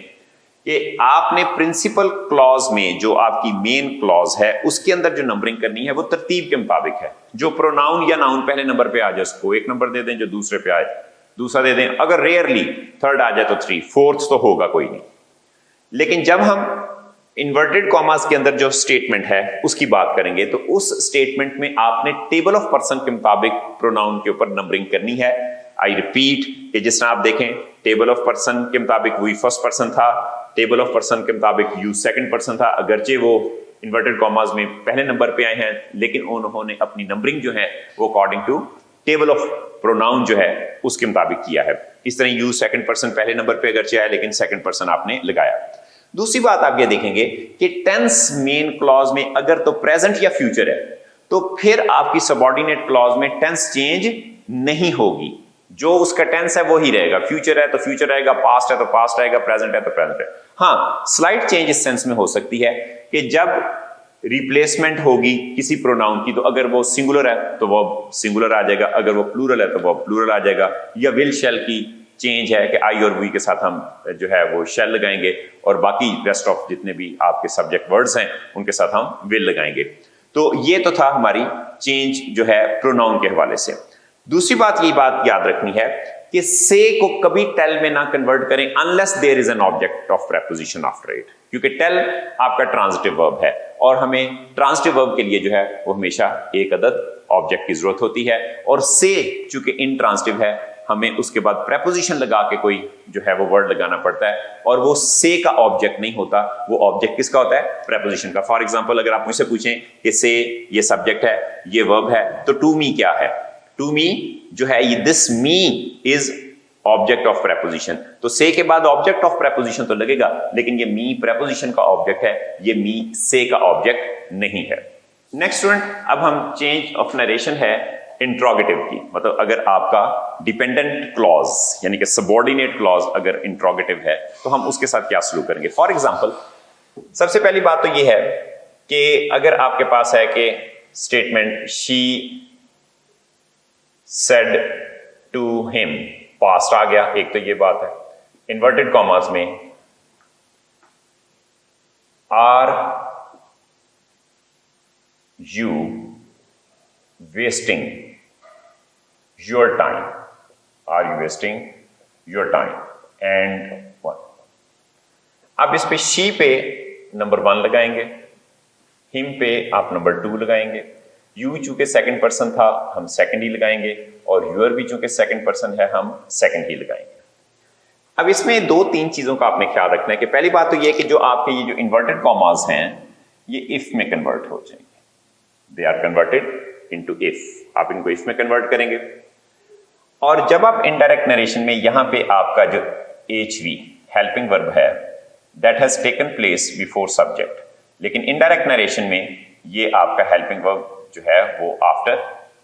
कि आपने प्रिंसिपल क्लॉज में जो आपकी मेन क्लॉज है उसके अंदर जो नंबरिंग करनी है वो तरतीब के मुताबिक है। जो प्रोनाउन या नाउन पहले नंबर पे आ जाए उसको 1 नंबर दे दें, जो दूसरे पे आए दूसरा दे दें, अगर रेयरली थर्ड आ जाए तो 3, फोर्थ तो होगा कोई नहीं। लेकिन जब हम इन्वर्टेड कॉमास के अंदर जो स्टेटमेंट है उसकी बात करेंगे तो उस स्टेटमेंट में आपने टेबल ऑफ पर्सन के मुताबिक प्रोनाउन के ऊपर नंबरिंग करनी है। आई रिपीट कि जिस तरह आप देखें टेबल ऑफ पर्सन के मुताबिक वी फर्स्ट पर्सन था, टेबल ऑफ पर्सन के मुताबिक यू सेकंड पर्सन था, अगरचे वो इन्वर्टेड कॉमास में पहले नंबर पे आए हैं लेकिन उन्होंने अपनी नंबरिंग जो है वो according to table of pronoun जो है उसके मुताबिक किया है। इस तरह यू सेकंड पर्सन पहले नंबर पे अगरचे आए लेकिन सेकंड पर्सन आपने लगाया। दूसरी बात आप ये देखेंगे कि टेंस मेन क्लॉज में अगर तो प्रेजेंट या फ्यूचर है तो फिर आपकी सबऑर्डिनेट क्लॉज में टेंस चेंज नहीं होगी, जो उसका टेंस है वो ही रहेगा। फ्यूचर है तो फ्यूचर रहेगा, पास्ट है तो पास्ट रहेगा, प्रेजेंट है तो प्रेजेंट है। हाँ, स्लाइट चेंज इस सेंस में हो सकती है कि जब रिप्लेसमेंट होगी किसी प्रोनाउन की तो अगर वो सिंगुलर है तो वो सिंगुलर आ जाएगा, अगर वो प्लूरल है तो वो प्लूरल आ जाएगा, या विल शेल की चेंज है कि आई और वी के साथ हम जो है वो शेल लगाएंगे और बाकी रेस्ट ऑफ जितने भी आपके सब्जेक्ट वर्ड्स हैं उनके साथ हम विल लगाएंगे। तो ये तो था हमारी चेंज जो है प्रोनाउन के हवाले से। दूसरी बात ये बात याद रखनी है कि से को कभी टेल में ना कन्वर्ट करें unless there is an object of preposition after it, क्योंकि टेल आपका ट्रांजिटिव वर्ब है और हमें ट्रांजिटिव वर्ब के लिए जो है वो हमेशा एक अदद ऑब्जेक्ट की जरूरत होती है, और से चूंकि इंट्रांजिटिव है हमें उसके बाद प्रेपोजिशन लगा के कोई जो है वो वर्ड लगाना पड़ता है, और वो से का ऑब्जेक्ट नहीं होता, वो ऑब्जेक्ट किसका होता है? प्रेपोजिशन का। फॉर एग्जांपल अगर आप मुझसे पूछें कि से ये सब्जेक्ट है, ये वर्ब है, तो टू मी क्या है? टू मी जो है ये this me is object of preposition. तो से के बाद ऑब्जेक्ट ऑफ प्रेपोजिशन तो लगेगा, लेकिन ये मी प्रेपोजिशन का ऑब्जेक्ट है, ये मी से का ऑब्जेक्ट नहीं है। नेक्स्ट स्टूडेंट, अब हम चेंज ऑफ नरेशन है इंट्रोगेटिव की, मतलब अगर आपका डिपेंडेंट क्लॉज यानी कि सबऑर्डिनेट क्लॉज अगर इंट्रोगेटिव है तो हम उसके साथ क्या सलूक करेंगे। फॉर एग्जांपल सबसे पहली बात तो ये है कि अगर आपके पास है कि statement she said to him, past आ गया, एक तो ये बात है। इन्वर्टेड कॉमास में are you wasting your time, are you wasting your time and one. अब इस पे शी पे नंबर 1 लगाएंगे, हिम पे आप नंबर 2 लगाएंगे, यू चूंकि सेकंड पर्सन था हम सेकंड ही लगाएंगे, और यूर भी चूंकि सेकंड पर्सन है हम सेकंड ही लगाएंगे। अब इसमें 2-3 चीजों का आपने ख्याल रखना है कि पहली बात तो ये कि जो आपके ये जो इन्वर्टेड कॉमास हैं ये इफ में कन्वर्ट हो जाएंगे, they are converted into if, आप इनको इफ में कन्वर्ट करेंगे। और जब आप इनडायरेक्ट नरेशन में यहां पे आपका जो HV हेल्पिंग वर्ब है that has taken place before subject, लेकिन इनडायरेक्ट नरेशन में ये आपका हेल्पिंग वर्ब जो है वो आफ्टर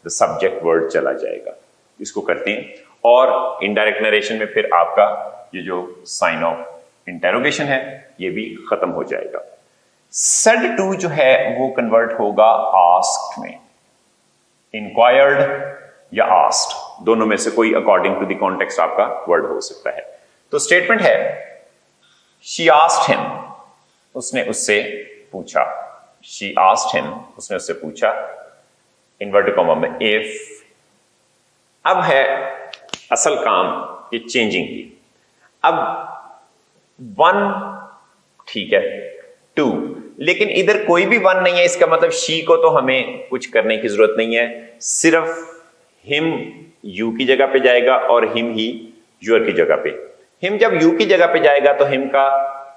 द सब्जेक्ट वर्ड चला जाएगा, इसको करते हैं। और इनडायरेक्ट नरेशन में फिर आपका ये जो साइन ऑफ इंटेरोगेशन है ये भी खत्म हो जाएगा। सेड टू जो है वो कन्वर्ट होगा आस्क्ड में, इंक्वायर्ड या आस्क्ड, दोनों में से कोई अकॉर्डिंग टू द कॉन्टेक्स्ट आपका वर्ड हो सकता है। तो स्टेटमेंट है शी आस्क्ड हिम, उसने उससे पूछा, शी आस्क्ड हिम, उसने उससे पूछा, इन्वर्टेड कॉमा में इफ। अब है असल काम ये चेंजिंग की। अब 1 ठीक है, 2, लेकिन इधर कोई भी 1 नहीं है, इसका मतलब शी को तो हमें कुछ करने की जरूरत नहीं है, सिर्फ हिम यू की जगह पे जाएगा और हिम ही यूर की जगह पे। हिम जब यू की जगह पे जाएगा तो हिम का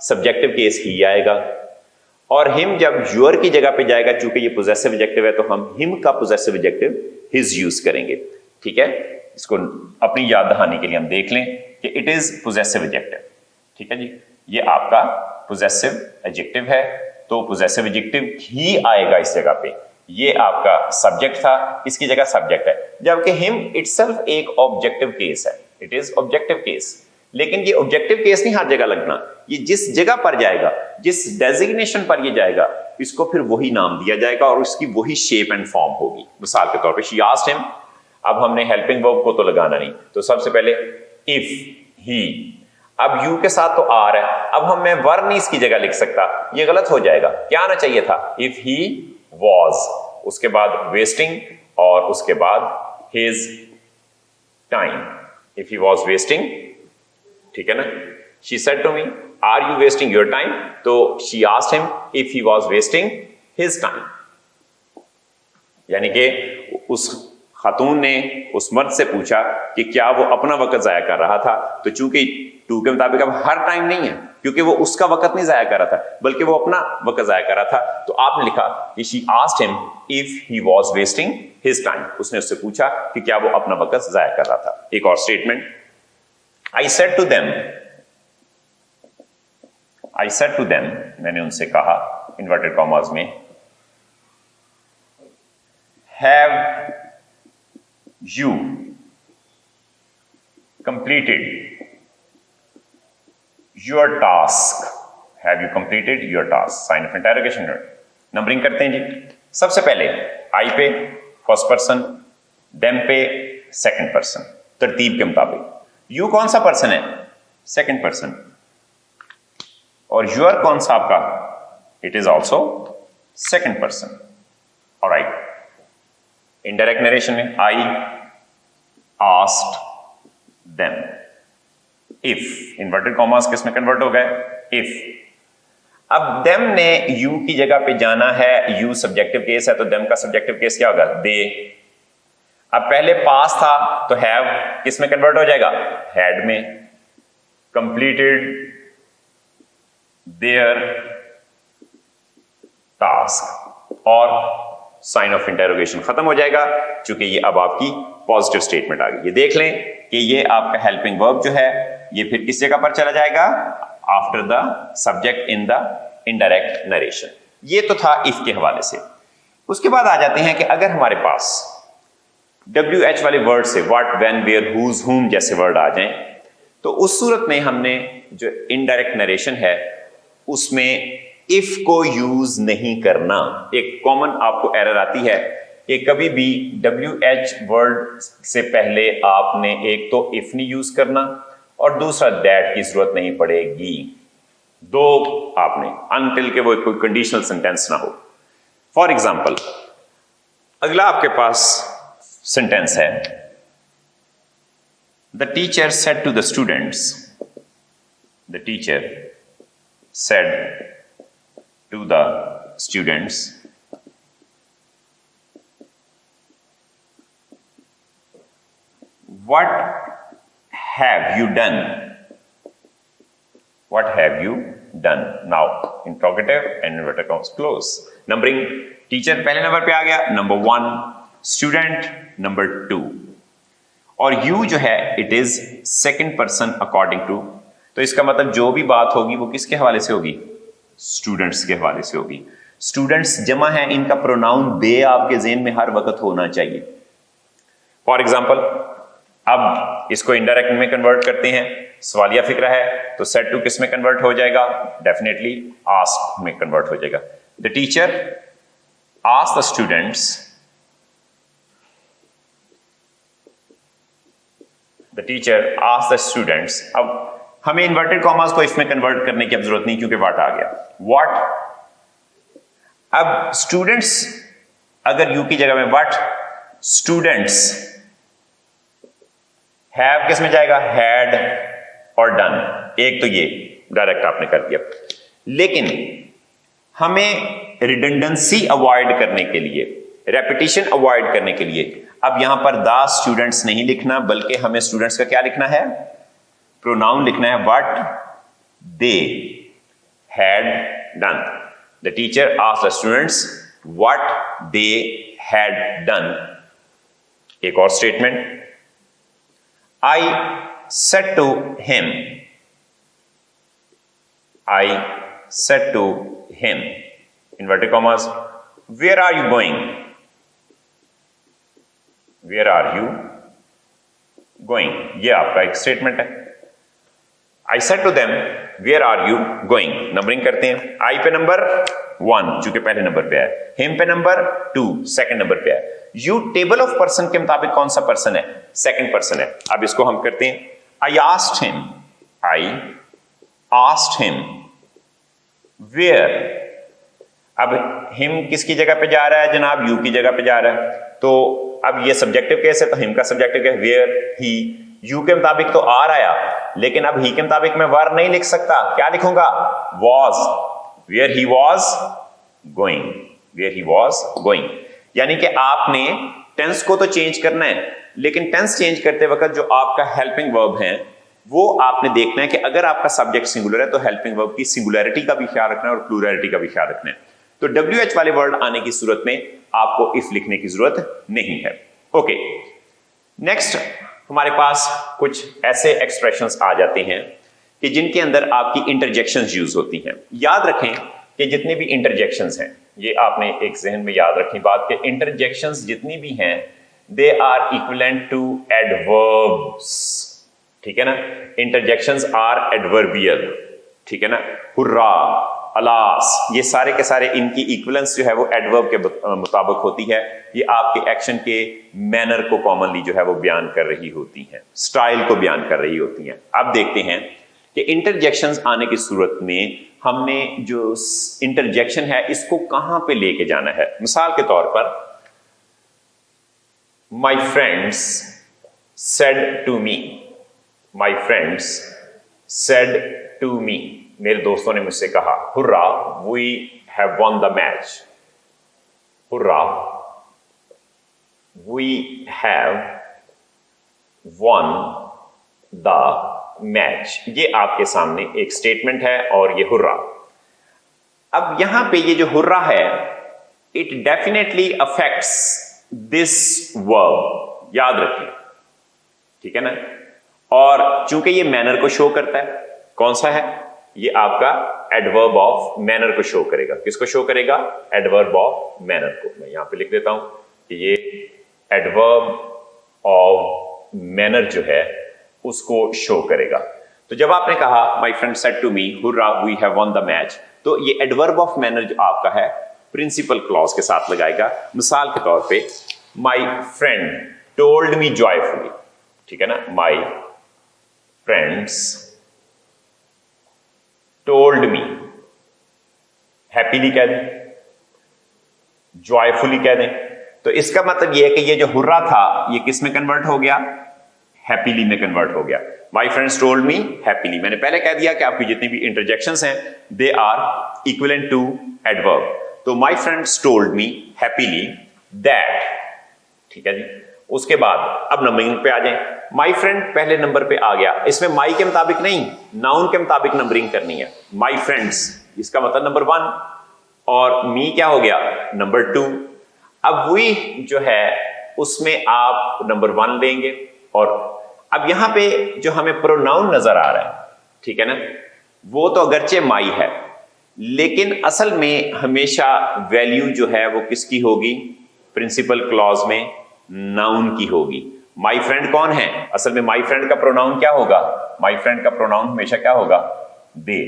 सब्जेक्टिव केस ही आएगा, और हिम जब यूर की जगह पे जाएगा चूंकि ये पोजेसिव एडजेक्टिव है तो हम हिम का पोजेसिव एडजेक्टिव हिज यूज करेंगे। ठीक है, इसको अपनी याद दहानी के लिए हम देख लें कि इट इज पोजेसिव एडजेक्टिव। ठीक है जी, ये आपका पोजेसिव एडजेक्टिव है, तो पोजेसिव एडजेक्टिव ही आएगा इस जगह पे। ये आपका सब्जेक्ट था, इसकी जगह सब्जेक्ट है, जबकि हिम इटसेल्फ एक ऑब्जेक्टिव केस है, इट इज ऑब्जेक्टिव केस। लेकिन ये ऑब्जेक्टिव केस नहीं हर जगह लगना, ये जिस जगह पर जाएगा, जिस डेजिग्नेशन पर ये जाएगा, इसको फिर वही नाम दिया जाएगा और उसकी वही शेप एंड फॉर्म होगी। मिसाल के तौर पे शी आस्क्ड हिम, अब हमने हेल्पिंग वर्ब को तो लगाना नहीं, तो सबसे पहले इफ ही, अब यू के साथ तो आर है, अब हम मैं वर नहीं इसकी जगह लिख सकता, ये गलत हो जाएगा। क्या आना चाहिए था? इफ ही वॉज, उसके बाद वेस्टिंग और उसके बाद his time. If he was wasting, ठीक है ना, she said to me are you wasting your time, तो she asked him if he was wasting his time. यानी कि उस खातून ने उस मर्द से पूछा कि क्या वो अपना वक्त जाया कर रहा था, तो चूंकि टू के मुताबिक अब हर टाइम नहीं है, क्योंकि वो उसका वक्त नहीं जाया कर रहा था बल्कि वो अपना वक्त जाया कर रहा था, तो आपने लिखा कि she asked him if he was wasting his time, उसने उससे पूछा कि क्या वो अपना वक्त जाया कर रहा था। एक और statement, I said to them, मैंने उनसे कहा, इन्वर्टेड कॉमास में, have you completed your task? Have you completed your task? Sign of interrogation. Numbering करते हैं जी। सबसे पहले आई पे फर्स्ट पर्सन, देम पे सेकंड पर्सन, तरतीब के मुताबिक। यू कौन सा पर्सन है? Second person. और यूर कौन सा आपका? It is also second person. Alright, indirect narration में I asked them, if inverted commas किस में कन्वर्ट हो गए? इफ। अब देम ने यू की जगह पे जाना है, यू सब्जेक्टिव केस है, तो देम का सब्जेक्टिव केस क्या होगा? दे। अब पहले पास था तो हैव किस में कन्वर्ट हो जाएगा? हैड में। कंप्लीटेड देयर टास्क, और साइन ऑफ इंटेरोगेशन खत्म हो जाएगा, क्योंकि ये अब आपकी पॉजिटिव स्टेटमेंट आ गई। ये देख लें कि ये आपका हेल्पिंग वर्ब जो है ये फिर किस जगह पर चला जाएगा? After the subject in the indirect narration. ये तो था इफ के हवाले से। उसके बाद आ जाते हैं कि अगर हमारे पास WH वाले वर्ड से व्हाट, व्हेन, वेयर, हुज, हुम जैसे वर्ड आ जाएं, तो उस सूरत में हमने जो इनडायरेक्ट नरेशन है उसमें इफ को यूज नहीं करना। एक कॉमन आपको एरर आती है कि कभी भी WH वर्ड से पहले आपने एक तो इफ नहीं यूज करना और दूसरा दैट की जरूरत नहीं पड़ेगी। दो आपने अनटिल के वो कोई कंडीशनल सेंटेंस ना हो। फॉर एग्जाम्पल, अगला आपके पास सेंटेंस है, the teacher said to the students, the teacher said to the students, what have you done? What have you done? Now interrogative and inverted commas close. Numbering, teacher पहले नंबर पे आ गया, नंबर 1, स्टूडेंट नंबर 2, और यू जो है it is second person according to, तो इसका मतलब जो भी बात होगी वो किसके हवाले से होगी? स्टूडेंट्स के हवाले से होगी। स्टूडेंट्स जमा है, इनका प्रोनाउन दे आपके ज़हन में हर वक्त होना चाहिए। फॉर एग्जाम्पल, अब इसको इनडायरेक्ट में कन्वर्ट करते हैं, सवालिया फिक्रा है, तो सेड टू किस में कन्वर्ट हो जाएगा? डेफिनेटली आस्क में कन्वर्ट हो जाएगा। The teacher asked the students, the teacher asked the students. अब हमें इन्वर्टेड कॉमास को इफ में कन्वर्ट करने की अब जरूरत नहीं, क्योंकि व्हाट आ गया। व्हाट, अब स्टूडेंट्स अगर यू की जगह में व्हाट, स्टूडेंट्स, हैव किस में जाएगा? हैड और डन। एक तो ये डायरेक्ट आपने कर दिया, लेकिन हमें रिडंडेंसी अवॉइड करने के लिए, रेपिटेशन अवॉइड करने के लिए अब यहां पर द स्टूडेंट्स नहीं लिखना, बल्कि हमें स्टूडेंट्स का क्या लिखना है? प्रोनाउन लिखना है, what they had done. The teacher asked the students what they had done. एक और statement, I said to him, I said to him, inverted commas, where are you going? Where are you going? ये आपका एक स्टेटमेंट है. I said to them, where are you going? Numbering करते हैं. I पे नंबर 1 जो कि पहले नंबर पे है, him पे नंबर 2 सेकंड नंबर पे है. You टेबल ऑफ पर्सन के मुताबिक कौन सा पर्सन है? सेकंड पर्सन है. अब इसको हम करते हैं. I asked him where. अब हिम किसकी जगह पे जा रहा है जनाब? यू की जगह पे जा रहा है. तो अब ये सब्जेक्टिव केस है, तो हिम का subjective case where he. You के मुताबिक तो आर आया, लेकिन अब ही के मुताबिक मैं वर नहीं लिख सकता. क्या लिखूंगा? Was. Where he was going. यानी कि आपने टेंस को तो चेंज करना है, लेकिन टेंस चेंज करते वक्त जो आपका हेल्पिंग वर्ब है वो आपने देखना है कि अगर आपका सब्जेक्ट सिंगुलर है तो हेल्पिंग वर्ब की सिंगुलैरिटी का भी ख्याल रखना है और प्लूरैलिटी का भी ख्याल रखना है. तो WH वाले वर्ड आने की सूरत में आपको इफ लिखने की जरूरत नहीं है. ओके, नेक्स्ट हमारे पास कुछ ऐसे एक्सप्रेशंस आ जाते हैं कि जिनके अंदर आपकी इंटरजेक्शंस यूज होती हैं. याद रखें कि जितने भी इंटरजेक्शंस हैं, ये आपने एक जहन में याद रखें बात कि इंटरजेक्शंस जितनी भी हैं they are equivalent to adverbs. ठीक है ना? Interjections are adverbial. ठीक है ना? हुर्रा, अलास, ये सारे के सारे इनकी इक्विवेलेंस जो है वो एडवर्ब के मुताबिक होती है. ये आपके एक्शन के मैनर को कॉमनली जो है वो बयान कर रही होती हैं, स्टाइल को बयान कर रही होती हैं. अब देखते हैं कि इंटरजेक्शंस आने की सूरत में हमने जो इंटरजेक्शन है इसको कहां पे लेके जाना है. मिसाल के तौर पर, my friends said to me. My friends said to me. मेरे दोस्तों ने मुझसे कहा, hurrah we have won the match. Hurrah we have won the match. ये आपके सामने एक स्टेटमेंट है और ये हुर्रा. अब यहां पे ये जो हुर्रा है it definitely affects this verb. याद रखिए, ठीक है ना? और चूंकि ये मैनर को शो करता है, कौन सा है? ये आपका एडवर्ब ऑफ मैनर को शो करेगा. किसको शो करेगा? एडवर्ब ऑफ मैनर को. मैं यहां पे लिख देता हूं कि ये एडवर्ब ऑफ मैनर जो है उसको शो करेगा. तो जब आपने कहा my friend said to me hurrah we have won the match, तो ये एडवर्ब ऑफ मैनर जो आपका है प्रिंसिपल क्लॉज के साथ लगाएगा. मिसाल के तौर पे, my friend told me joyfully. ठीक है ना? My friends told me. Happily कह दें, जॉयफुली कह दें. तो इसका मतलब यह है कि ये जो हुर्रा था ये किस में कन्वर्ट हो गया? हैप्पीली में कन्वर्ट हो गया. माई फ्रेंड्स टोल्ड मी हैप्पीली. मैंने पहले कह दिया कि आपकी जितनी भी इंटरजेक्शंस हैं they are equivalent to adverb. तो my friends told me happily that. ठीक है जी. उसके बाद अब नंबरिंग पे आ जाए. माई फ्रेंड पहले नंबर पे आ गया. इसमें माई के मुताबिक नहीं, नाउन के मुताबिक नंबरिंग करनी है. माई फ्रेंड्स इसका मतलब नंबर 1 और मी क्या हो गया? नंबर 2. अब वी जो है उसमें आप नंबर 1 लेंगे. और अब यहां पे जो हमें प्रोनाउन नजर आ रहा है, ठीक है ना, वो तो अगरचे माई है, लेकिन असल में हमेशा वैल्यू जो है वो किसकी होगी? प्रिंसिपल क्लॉज में नाउन की होगी. माई फ्रेंड कौन है? असल में माई फ्रेंड का प्रोनाउन क्या होगा? माई फ्रेंड का प्रोनाउन हमेशा क्या होगा? दे.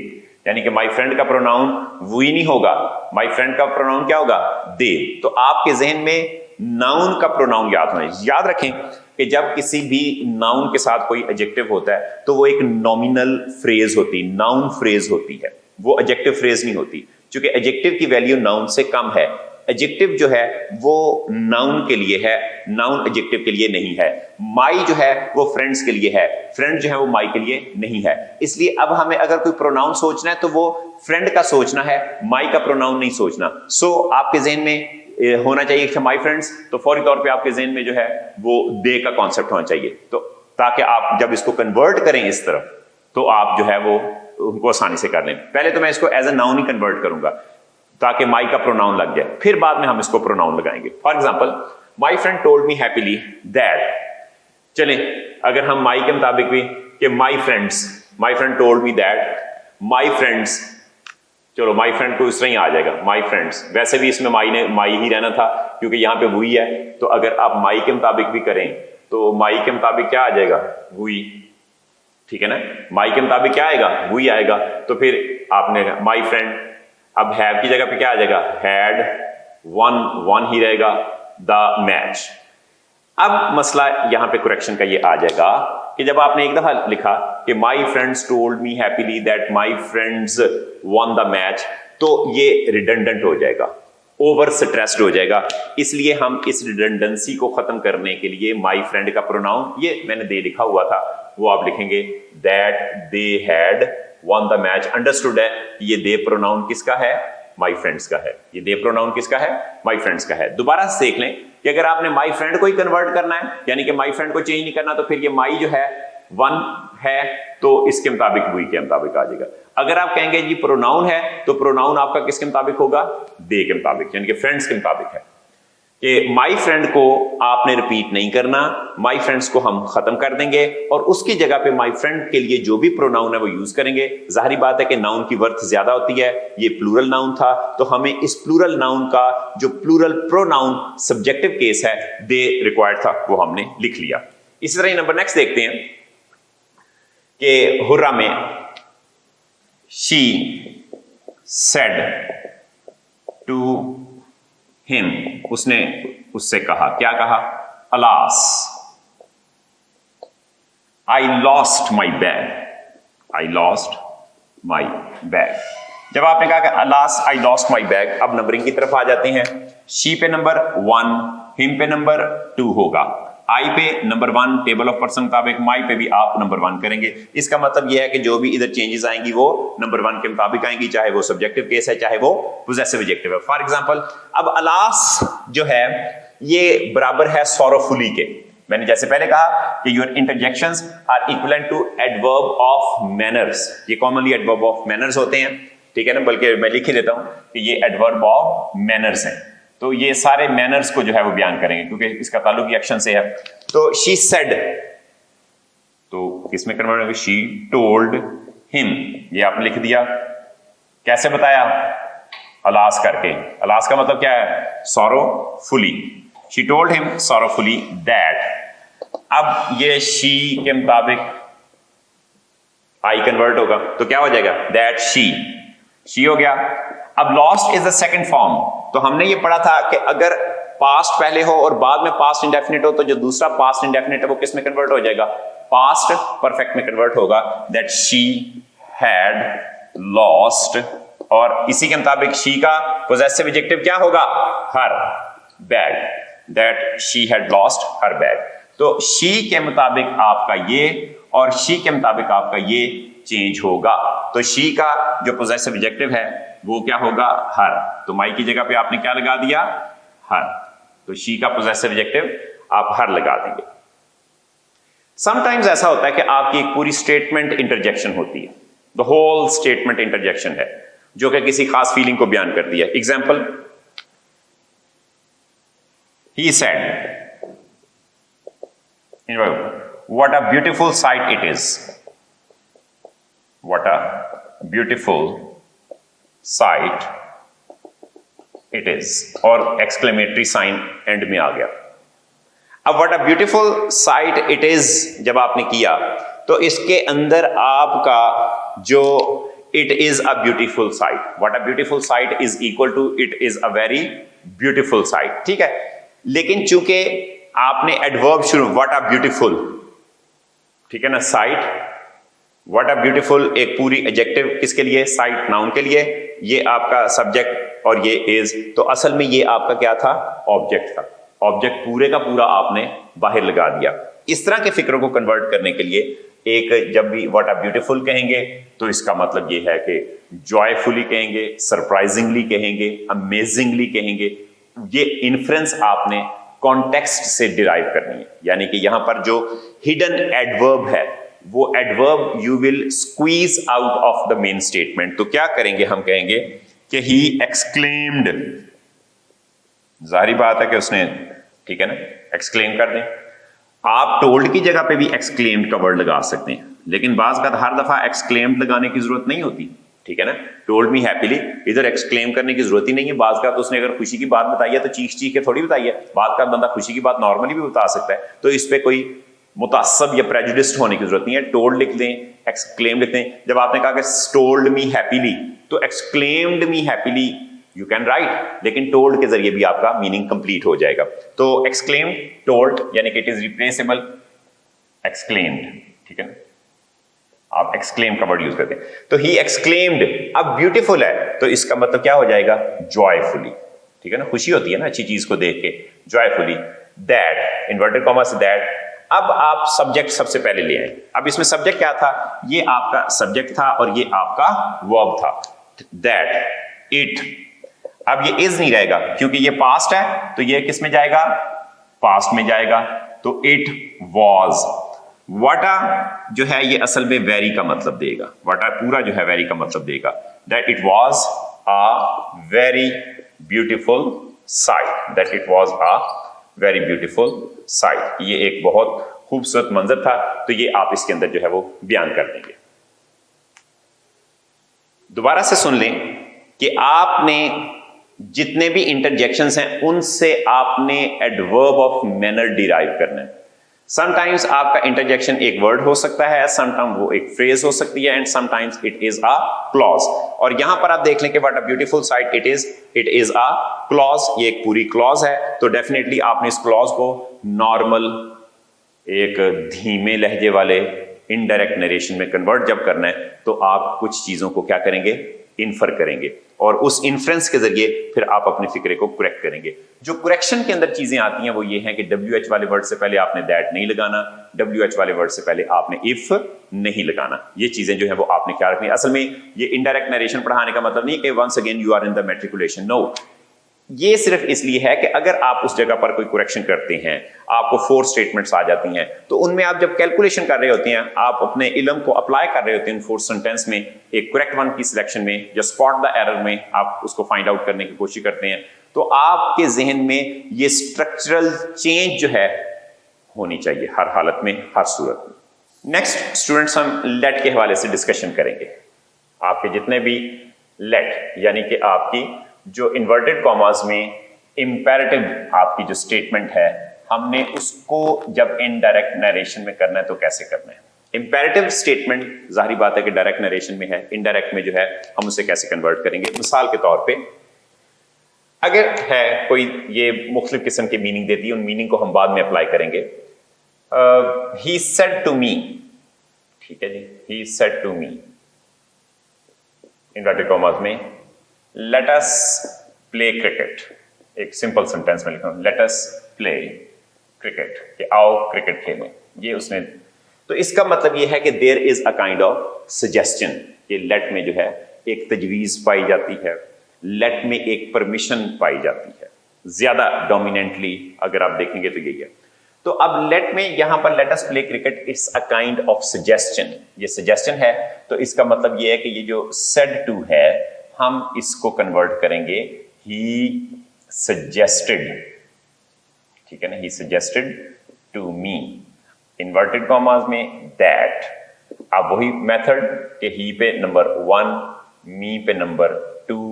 यानी कि माई फ्रेंड का प्रोनाउन वी नहीं होगा, माई फ्रेंड का प्रोनाउन क्या होगा? दे. तो आपके जहन में नाउन का प्रोनाउन याद होना. याद रखें कि जब किसी भी नाउन के साथ कोई एडजेक्टिव होता है तो वो एक नॉमिनल फ्रेज होती, नाउन फ्रेज होती है, वो एडजेक्टिव फ्रेज नहीं होती. क्योंकि एडजेक्टिव की वैल्यू नाउन से कम है. एडजेक्टिव जो है वो नाउन के लिए है, नाउन एडजेक्टिव के लिए नहीं है. माई जो है वो फ्रेंड्स के लिए है, फ्रेंड जो है वो माई के लिए नहीं है. इसलिए अब हमें अगर कोई प्रोनाउन सोचना है तो वो फ्रेंड का सोचना है, माई का प्रोनाउन नहीं सोचना. सो आपके जहन में होना चाहिए कि माई फ्रेंड्स, तो फौरी तौर पे आपके जहन में जो है वो दे का कॉन्सेप्ट होना चाहिए. तो ताकि आप जब इसको कन्वर्ट करें इस तरफ तो आप जो है वो उनको आसानी से कर लें. पहले तो मैं इसको एज ए नाउन ही कन्वर्ट करूंगा ताकि माई का प्रोनाउन लग जाए, फिर बाद में हम इसको प्रोनाउन लगाएंगे. For example, my friend told me happily that. चलें, अगर हम माई के मुताबिक भी कि my friend told me that my friends, चलो माई फ्रेंड को इस तरह ही आ जाएगा, माई फ्रेंड्स। वैसे भी इसमें माई ही रहना था क्योंकि यहाँ पे वही है, तो अगर आप माई के मुताबिक भी करें तो माई के मुताबिक क्या आ जाएगा, वही, ठीक है ना। माई के मुताबिक क्या आएगा, वही आएगा। तो फिर आपने माई फ्रेंड, अब हैव की जगह पे क्या आ जाएगा, हैड, वन ही रहेगा, द मैच। अब मसला यहां पे करेक्शन का ये आ जाएगा कि जब आपने एक दफा लिखा कि माई friends told me happily that my friends one the match, तो ये रिडंडेंट हो जाएगा, ओवर स्ट्रेस्ड हो जाएगा। इसलिए हम इस रिडंडेंसी को खत्म करने के लिए माई फ्रेंड का प्रोनाउन, ये मैंने दे लिखा हुआ था, वो आप लिखेंगे that they had one the match. Understood है, ये दे प्रोनाउन किसका है, माई फ्रेंड्स का है। ये दे प्रोनाउन किसका है, माई फ्रेंड्स का है। दोबारा से देख लें कि अगर आपने माई फ्रेंड को ही कन्वर्ट करना है, यानी कि माई फ्रेंड को चेंज नहीं करना, तो फिर ये माई जो है वन है, तो इसके मुताबिक वही के मुताबिक आ जाएगा। अगर आप कहेंगे जी प्रोनाउन है, तो प्रोनाउन आपका किसके मुताबिक होगा, दे के मुताबिक, यानी कि फ्रेंड्स के मुताबिक है कि माई फ्रेंड को आपने रिपीट नहीं करना, माई फ्रेंड्स को हम खत्म कर देंगे और उसकी जगह पे माई फ्रेंड के लिए जो भी प्रोनाउन है वो यूज करेंगे। जाहिर बात है कि नाउन की वर्थ ज्यादा होती है, ये प्लूरल नाउन था, तो हमें इस प्लूरल नाउन का जो प्लूरल प्रोनाउन सब्जेक्टिव केस है दे रिक्वायर्ड था, वो हमने लिख लिया। इसी तरह नंबर नेक्स्ट देखते हैं कि हुर्रा में शी सेड टू हिम, उसने उससे कहा, क्या कहा, alas I lost my bag, I lost my bag. जब आपने कहा कि alas I lost my bag, अब नंबरिंग की तरफ आ जाते हैं। शी पे नंबर 1, हिम पे नंबर 2 होगा, आई पे नंबर 1 टेबल ऑफ पर्सन मुताबिक, माई पे भी आप नंबर 1 करेंगे। इसका मतलब यह है कि जो भी इधर चेंजेस आएंगी वो नंबर 1 के मुताबिक आएंगी, चाहे वो सब्जेक्टिव केस है चाहे वो पोजेसिव एडजेक्टिव है। फॉर एग्जांपल अब अलास जो है ये बराबर है सॉरोफुली के। मैंने जैसे पहले कहा कि your interjections are equivalent to adverb of manners, ये कॉमनली एडवर्ब ऑफ मैनर्स होते हैं, ठीक है ना, बल्कि मैं लिख ही देता हूं कि ये एडवर्ब ऑफ मैनर्स हैं। तो ये सारे मैनर्स को जो है वो बयान करेंगे क्योंकि इसका ताल्लुक एक्शन से है। तो शी सेड, तो किसमें कन्वर्ट होगा, शी टोल्ड हिम, ये आपने लिख दिया। कैसे बताया, अलास करके। अलास का मतलब क्या है, sorrowfully. She told him sorrowfully that. अब ये शी के मुताबिक आई कन्वर्ट होगा, तो क्या हो जाएगा, दैट शी हो गया। अब lost is the second form, तो हमने ये पढ़ा था कि अगर पास्ट पहले हो और बाद में पास्ट इंडेफिनिट हो, तो जो दूसरा पास्ट इंडेफिनिट है वो किस में कन्वर्ट हो जाएगा, पास्ट परफेक्ट में कन्वर्ट होगा, दैट शी हैड लॉस्ट। और इसी के मुताबिक शी का पोजेसिव एडजेक्टिव क्या होगा, her bag, that she had lost her bag. तो शी के मुताबिक आपका ये और शी के मुताबिक आपका ये चेंज होगा। तो शी का जो पोजेसिव एडजेक्टिव है वो क्या होगा, हर। तो माई की जगह पे आपने क्या लगा दिया, हर। तो शी का पोजेसिव एडजेक्टिव आप हर लगा देंगे। समटाइम्स ऐसा होता है कि आपकी एक पूरी स्टेटमेंट इंटरजेक्शन होती है, द होल स्टेटमेंट इंटरजेक्शन है जो कि किसी खास फीलिंग को बयान करती है। Example, he said what a beautiful sight it is, what a beautiful sight it is, और एक्सक्लेमेटरी साइन एंड में आ गया। अब what a beautiful sight it is जब आपने किया तो इसके अंदर आपका जो it is a beautiful sight, what a beautiful sight is equal to it is a very beautiful sight, ठीक है। लेकिन चूंकि आपने एडवर्ब शुरू व्हाट अ ब्यूटीफुल, ठीक है ना, साइट, व्हाट अ ब्यूटीफुल एक पूरी एडजेक्टिव किसके लिए, साइट नाउन के लिए, ये आपका सब्जेक्ट और ये इज, तो असल में ये आपका क्या था, ऑब्जेक्ट था। ऑब्जेक्ट पूरे का पूरा आपने बाहर लगा दिया। इस तरह के फिक्रों को कन्वर्ट करने के लिए एक जब भी व्हाट अ ब्यूटीफुल कहेंगे तो इसका मतलब ये है कि जॉयफुली कहेंगे, सरप्राइजिंगली कहेंगे, अमेजिंगली कहेंगे। ये इन्फ्रेंस आपने कॉन्टेक्स्ट से डिराइव करनी है, यानी कि यहां पर जो हिडन एडवर्ब है वो adverb you will squeeze out of the main statement. तो क्या करेंगे, हम कहेंगे कि ही एक्सक्लेम्ड, जाहिर बात है कि उसने, ठीक है ना, एक्सक्लेम कर दें। आप टोल्ड की जगह पे भी एक्सक्लेम्ड का वर्ड लगा सकते हैं, लेकिन बाज का हर दफा एक्सक्लेम्ड लगाने की जरूरत नहीं होती, ठीक है ना। टोल्ड मी हैप्पीली, इधर एक्सक्लेम करने की जरूरत ही नहीं है। बाज का तो उसने अगर खुशी की बात बताई है तो चीख चीख के थोड़ी बताई है, बात का बंदा खुशी की बात नॉर्मली भी बता सकता है, तो इस पे कोई मुतासब या प्रेजुडिस्ड होने की जरूरत नहीं है। टोल्ड लिख दें, एक्सक्लेम लिख दें। जब आपने कहा कि टोल्ड मी हैप्पीली, तो exclaimed me happily you can write, लेकिन टोल्ड के जरिए भी आपका मीनिंग कंप्लीट हो जाएगा। तो एक्सक्लेम्ड, टोल्ड, यानी कि इट इज रिप्लेसेबल एक्सक्लेम्ड, ठीक है ना। आप एक्सक्लेम का वर्ड यूज करते हैं, तो ही एक्सक्लेम्ड। अब ब्यूटीफुल है तो इसका मतलब क्या हो जाएगा, जॉयफुली, ठीक है ना। खुशी होती है ना अच्छी चीज को देख के, joyfully. That, inverted comma say that. अब आप सब्जेक्ट सबसे पहले ले आए। अब इसमें सब्जेक्ट क्या था, ये आपका सब्जेक्ट था और ये आपका वर्ब था, दैट, इट। अब ये इज नहीं रहेगा क्योंकि ये पास्ट है, तो ये किस में जाएगा, पास्ट में जाएगा। तो इट वॉज। वाटा जो है ये असल में वेरी का मतलब देगा, वाटा पूरा जो है वेरी का मतलब देगा। That it was a very beautiful site, that it was a very beautiful site. ये एक बहुत खूबसूरत मंजर था, तो ये आप इसके अंदर जो है वो बयान कर देंगे। दोबारा से सुन लें कि आपने जितने भी इंटरजेक्शंस हैं उनसे आपने एडवर्ब ऑफ मैनर डिराइव करना है। समटाइम्स आपका इंटरजेक्शन एक वर्ड हो सकता है, समटाइम वो एक फ्रेज हो सकती है, and sometimes it is a clause. और यहां पर आप देख लें कि what a beautiful sight it is a clause, ये एक पूरी क्लॉज है। तो डेफिनेटली आपने इस क्लॉज को नॉर्मल एक धीमे लहजे वाले इनडायरेक्ट नरेशन में कन्वर्ट जब करना है, तो आप कुछ चीजों को क्या करेंगे, इन्फर करेंगे, और उस इन्फ्रेंस के जरिए फिर आप अपने फिक्रे को करेक्ट करेंगे। जो करेक्शन के अंदर चीजें आती हैं वो ये हैं कि WH वाले वर्ड से पहले आपने दैट नहीं लगाना, WH वाले वर्ड से पहले आपने इफ नहीं लगाना। ये चीजें जो है वो आपने ख्याल रखनी है। असल में ये इनडायरेक्ट नरेशन पढ़ाने का मतलब नहीं कि once again you are in the matriculation, no. ये सिर्फ इसलिए है कि अगर आप उस जगह पर कोई करेक्शन करते हैं, आपको 4 स्टेटमेंट्स आ जाती हैं, तो उनमें आप जब कैलकुलेशन कर रहे होते हैं, आप अपने इल्म को अप्लाई कर रहे होते हैं 4 सेंटेंस में, एक करेक्ट वन की सिलेक्शन में या स्पॉट द एरर में आप उसको फाइंड आउट करने की कोशिश करते हैं, तो आपके जहन में ये स्ट्रक्चरल चेंज जो है होनी चाहिए हर हालत में, हर सूरत में। नेक्स्ट स्टूडेंट्स, हम लेट के हवाले से डिस्कशन करेंगे। आपके जितने भी लेट यानी कि आपकी जो इन्वर्टेड कॉमास में इंपेरेटिव आपकी जो स्टेटमेंट है, हमने उसको जब इनडायरेक्ट नरेशन में करना है तो कैसे करना है। इंपेरेटिव स्टेटमेंट जाहिर बात है कि डायरेक्ट नरेशन में है, इनडायरेक्ट में जो है हम उसे कैसे कन्वर्ट करेंगे। मिसाल के तौर पे अगर है कोई ये मुख्तलिफ किस्म की मीनिंग देती है, उन मीनिंग को हम बाद में अप्लाई करेंगे। ही सेड टू मी, ठीक है जी, he said to me, inverted commas में लेट अस प्ले क्रिकेट। एक सिंपल सेंटेंस में लिखा हूं, लेट अस प्ले क्रिकेट, कि आओ क्रिकेट खेलें। ये उसने, तो इसका मतलब ये है कि there is a kind of suggestion, कि लेट में जो है एक तजवीज पाई जाती है, लेट में एक परमिशन पाई जाती है, ज्यादा डोमिनेंटली अगर आप देखेंगे तो यही है। तो अब लेट में यहां पर late us play cricket, it's a kind of suggestion, ये सजेशन है। तो इसका मतलब ये है कि ये जो सेड टू है, हम इसको कन्वर्ट करेंगे ही सजेस्टेड, ठीक है ना, he suggested to me, inverted commas में दैट। अब वही मेथड कि ही पे नंबर 1, मी पे नंबर 2,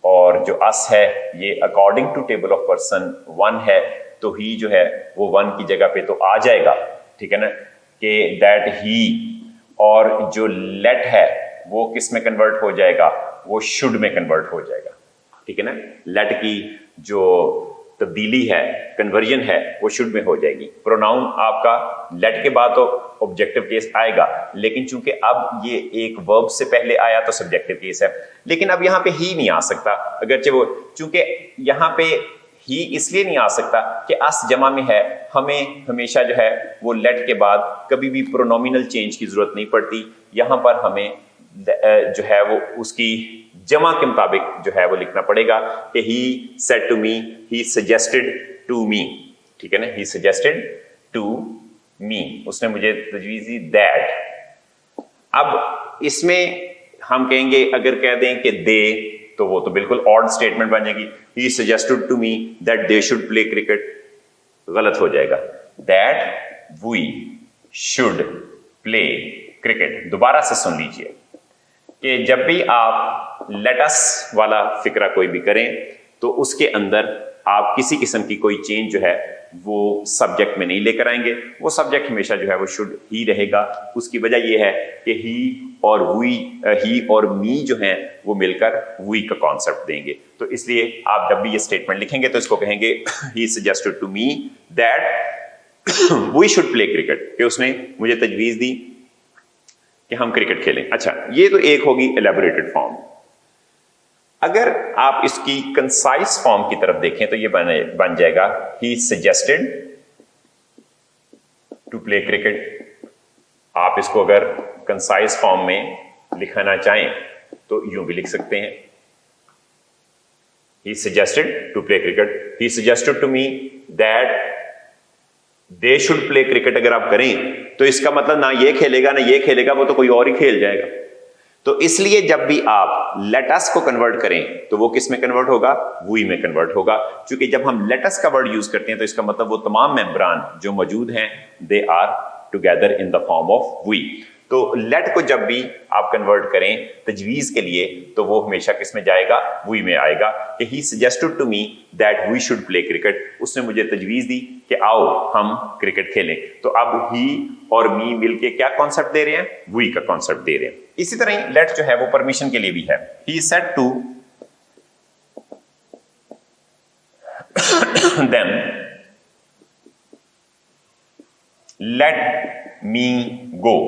और जो अस है ये according to table of person 1 है, तो ही जो है वो 1 की जगह पे तो आ जाएगा, ठीक है ना, कि दैट ही। और जो लेट है वो किस में कन्वर्ट हो जाएगा, वो शुड में कन्वर्ट हो जाएगा, ठीक है ना। लेट की जो तब्दीली है, कन्वर्जन है, वो शुड में हो जाएगी। प्रोनाउन आपका लेट के बाद तो ऑब्जेक्टिव केस आएगा, लेकिन चूंकि अब ये एक वर्ब से पहले आया तो सब्जेक्टिव केस है। लेकिन अब यहां पे ही नहीं आ सकता, अगरचे वो, चूंकि यहां पे ही इसलिए नहीं आ सकता कि अस जमा में है, हमें हमेशा जो है वो लेट के बाद कभी भी प्रोनोमिनल चेंज की जरूरत नहीं पड़ती। यहां पर हमें जो है वो उसकी जमा के मुताबिक जो है वो लिखना पड़ेगा कि he said to me, he suggested to me, ठीक है ना, ही सजेस्टेड टू मी, उसने मुझे तजवीज़ दी दैट। अब इसमें हम कहेंगे, अगर कह दें कि दे, तो वो तो बिल्कुल ऑड स्टेटमेंट बन जाएगी। He suggested to me that they should play cricket, गलत हो जाएगा। That we should play cricket. दोबारा से सुन लीजिए कि जब भी आप लेट अस वाला फिक्रा कोई भी करें तो उसके अंदर आप किसी किस्म की कोई चेंज जो है वो सब्जेक्ट में नहीं लेकर आएंगे। वो सब्जेक्ट हमेशा जो है वो शुड ही रहेगा। उसकी वजह ये है कि ही और मी जो हैं वो मिलकर वी का कॉन्सेप्ट देंगे। तो इसलिए आप जब भी ये स्टेटमेंट लिखेंगे तो इसको कहेंगे he suggested to me that we should play cricket, कि उसने मुझे तजवीज दी कि हम क्रिकेट खेलें। अच्छा, ये तो एक होगी एलैबोरेटेड फॉर्म। अगर आप इसकी कंसाइज फॉर्म की तरफ देखें तो ये बन जाएगा he suggested to play cricket. आप इसको अगर कंसाइज फॉर्म में लिखना चाहें तो यूं भी लिख सकते हैं, he suggested to play cricket, he suggested to me that they should play cricket. अगर आप करें तो इसका मतलब ना ये खेलेगा ना ये खेलेगा, वो तो कोई और ही खेल जाएगा। तो इसलिए जब भी आप लेट अस को कन्वर्ट करें तो वो किस में कन्वर्ट होगा? वी में कन्वर्ट होगा। क्योंकि जब हम लेट अस का वर्ड यूज करते हैं तो इसका मतलब वो तमाम मेंबरान जो मौजूद हैं they are together in the form of we. तो लेट को जब भी आप कन्वर्ट करें तजवीज के लिए तो वो हमेशा किस में जाएगा? वी में आएगा। कि he suggested to me that we should play cricket, उसने मुझे तजवीज दी कि आओ हम क्रिकेट खेलें। तो अब ही और मी मिलके क्या कॉन्सेप्ट दे रहे हैं? वी का कॉन्सेप्ट दे रहे हैं। इसी तरह लेट जो है वो परमिशन के लिए भी है। He said to them let me go.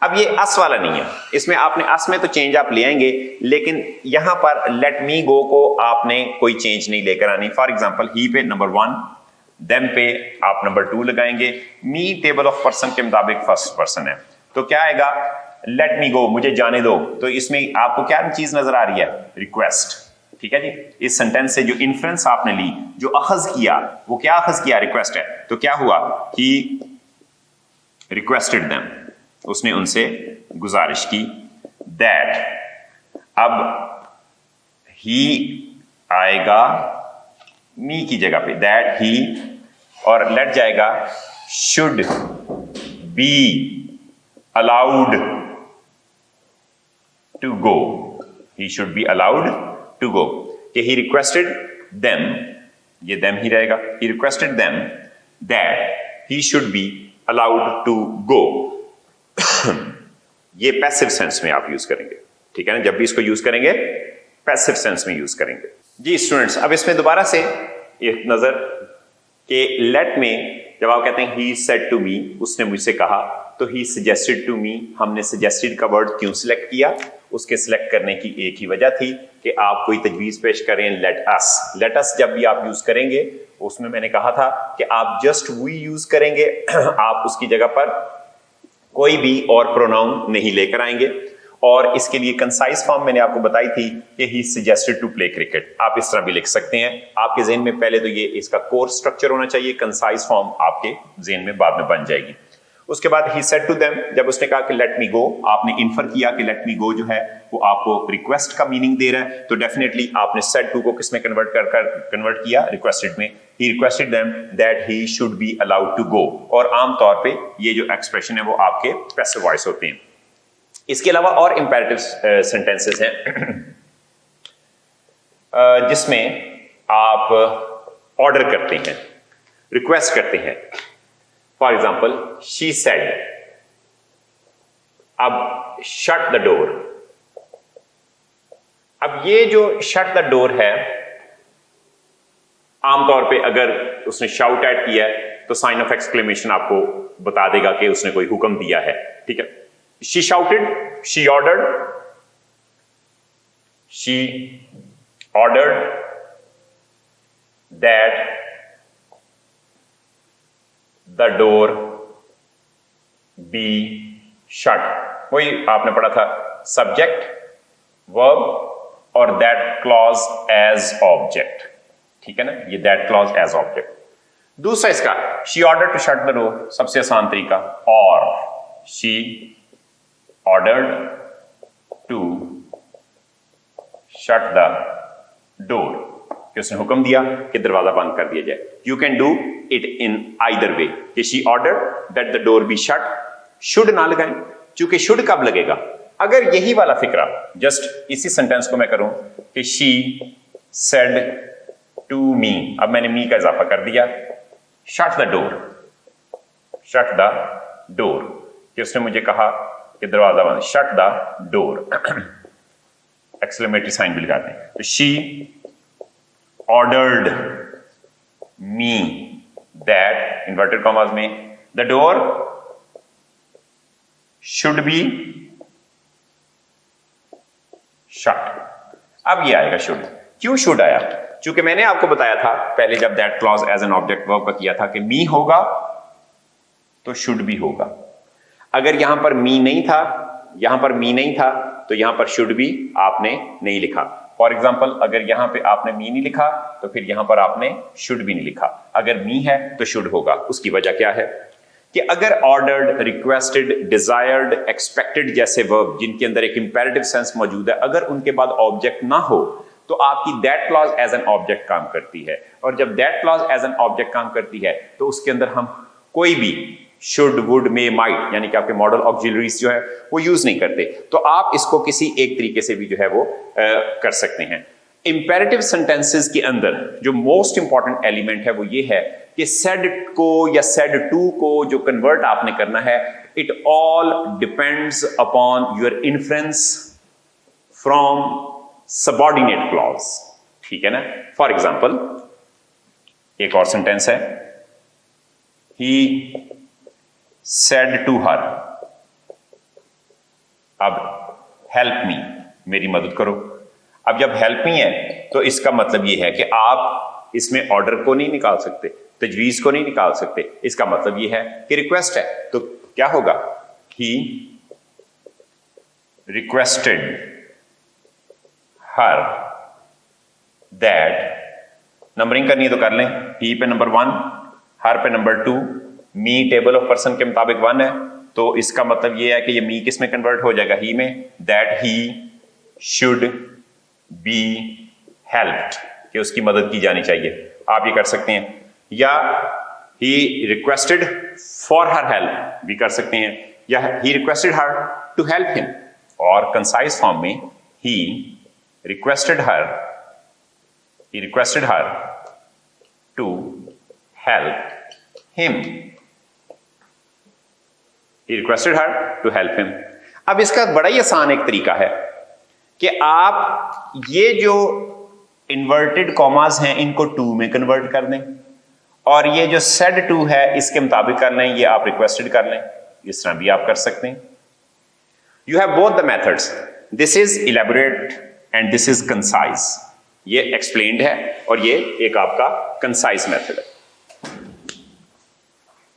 अब ये अस वाला नहीं है, इसमें आपने अस में तो चेंज आप ले आएंगे, लेकिन यहां पर लेट मी गो को आपने कोई चेंज नहीं लेकर आनी। फॉर एग्जांपल ही पे नंबर 1, देम पे आप नंबर 2 लगाएंगे। मी टेबल ऑफ पर्सन के मुताबिक फर्स्ट पर्सन है, तो क्या आएगा? लेट मी गो, मुझे जाने दो। तो इसमें आपको क्या चीज नजर आ रही है? रिक्वेस्ट। ठीक है जी। इस सेंटेंस से जो इन्फ्रेंस आपने ली, जो अखज किया, वो क्या अखज किया? रिक्वेस्ट है। तो क्या हुआ? ही रिक्वेस्टेड देम, उसने उनसे गुजारिश की। दैट, अब ही आएगा मी की जगह पे, दैट ही, और लेट जाएगा should be allowed to go. He should be allowed to go. कि ही रिक्वेस्टेड देम, ये देम ही रहेगा। He requested them that he should be allowed to go. ये पैसिव सेंस में आप यूज करेंगे। ठीक है ना? जब भी इसको यूज करेंगे पैसिव सेंस में यूज करेंगे। जी स्टूडेंट्स, अब इसमें दोबारा से एक नजर कि लेट में जब आप कहते हैं ही सेड टू मी, उसने मुझसे कहा, तो ही सजेस्टेड टू मी, हमने सजेस्टेड का वर्ड क्यों सिलेक्ट किया? उसके सिलेक्ट करने की एक ही वजह थी कि आप कोई तजवीज पेश करें लेट अस। लेट अस जब भी आप यूज करेंगे उसमें मैंने कहा था कि आप जस्ट वी यूज करेंगे आप उसकी जगह पर कोई भी और प्रोनाउन नहीं लेकर आएंगे। और इसके लिए कंसाइज फॉर्म मैंने आपको बताई थी कि he suggested to play cricket. आप इस तरह भी लिख सकते हैं। आपके ज़हन में पहले तो ये इसका कोर स्ट्रक्चर होना चाहिए, कंसाइज फॉर्म आपके ज़हन में बाद में बन जाएगी। उसके बाद ही सेड टू देम, जब उसने कहा कि लेट मी गो, आपने इन्फर किया कि लेट मी गो जो है वो आपको रिक्वेस्ट का मीनिंग दे रहा है, तो डेफिनेटली आपने सेड टू को किस में कन्वर्ट किया? रिक्वेस्टेड में। He requested them that he should be allowed to go. और आमतौर पे ये जो एक्सप्रेशन है वो आपके पैसिव वॉइस होते हैं। इसके अलावा और इंपेरेटिव सेंटेंसेस हैं जिसमें आप ऑर्डर करते हैं, रिक्वेस्ट करते हैं। फॉर एग्जाम्पल, शी सेड, अब शट द डोर। अब ये जो शट द डोर है, आमतौर पे अगर उसने शाउट आउट किया है तो साइन ऑफ एक्सक्लेमेशन आपको बता देगा कि उसने कोई हुक्म दिया है। ठीक है? She shouted, she ordered that the door be shut। वही आपने पढ़ा था, सब्जेक्ट, वर्ब और that clause as object। ठीक है ना? ये that clause as object। दूसरा इसका she ordered to shut the door, सबसे आसान तरीका, और she ordered to shut the door, कि उसने हुक्म दिया कि दरवाजा बंद कर दिया जाए। You can do it in either way, कि she ordered that the door be shut should ना लगाएं, क्योंकि शुड कब लगेगा? अगर यही वाला फिक्रा जस्ट इसी सेंटेंस को मैं करूं कि शी सेड टू मी, अब मैंने मी का इजाफा कर दिया, shut the door, shut the door, कि उसने मुझे कहा कि दरवाजा बंद, shut the door, exclamatory sign भी लगाते हैं। तो she ordered me that, inverted commas में, the door should be shut. अब ये आएगा शुड। क्यों शुड आया? क्योंकि मैंने आपको बताया था पहले जब that clause as an object verb का किया था कि मी होगा तो शुड भी होगा। अगर यहां पर मी नहीं था, यहां पर मी नहीं था, तो यहां पर शुड भी आपने नहीं लिखा। फॉर एग्जाम्पल, अगर यहां पे आपने मी नहीं लिखा तो फिर यहां पर आपने शुड भी नहीं लिखा। अगर मी है तो शुड होगा। उसकी वजह क्या है कि अगर ऑर्डर्ड, रिक्वेस्टेड, डिजायर्ड, एक्सपेक्टेड जैसे वर्ब जिनके अंदर एक इंपेरेटिव सेंस मौजूद है, अगर उनके बाद ऑब्जेक्ट ना हो तो आपकी that clause as an object काम करती है। और जब that clause as an object काम करती है तो उसके अंदर हम कोई भी शुड, वुड, मे, माइट यानी कि आपके मॉडल ऑक्सिलरीज जो है वो यूज नहीं करते। तो आप इसको किसी एक तरीके से भी जो है वो कर सकते हैं। इंपेरेटिव सेंटेंसेस के अंदर जो मोस्ट इंपॉर्टेंट एलिमेंट है वो ये है कि सेड को या सेड टू को जो कन्वर्ट आपने करना है, it all depends upon your inference from subordinate clause. ठीक है ना? फॉर एग्जाम्पल, एक और सेंटेंस है, ही said to her, अब हेल्प मी, मेरी मदद करो। अब जब हेल्प मी है तो इसका मतलब यह है कि आप इसमें ऑर्डर को नहीं निकाल सकते, तजवीज को नहीं निकाल सकते। इसका मतलब यह है कि रिक्वेस्ट है, तो क्या होगा? ही रिक्वेस्टेड हर दैट, नंबरिंग करनी है तो कर लें, ही पे नंबर 1, हर पे number 2, me table of person के मुताबिक 1 है, तो इसका मतलब यह है कि ये मी किस में कन्वर्ट हो जाएगा? ही में। That he should be helped, कि उसकी मदद की जानी चाहिए। आप ये कर सकते हैं, या he requested for her help भी कर सकते हैं, या he requested her to help him, और कंसाइज फॉर्म में he requested her to help him, He requested her to help him। अब इसका बड़ा ही आसान एक तरीका है कि आप ये जो इन्वर्टेड कॉमास हैं इनको टू में कन्वर्ट कर दें, और ये जो सेड टू है इसके मुताबिक कर लें, ये आप रिक्वेस्टेड कर लें। इस तरह भी आप कर सकते हैं। You have both the methods, this is elaborate and this is concise. ये एक्सप्लेन्ड है और ये एक आपका कंसाइज मेथड है।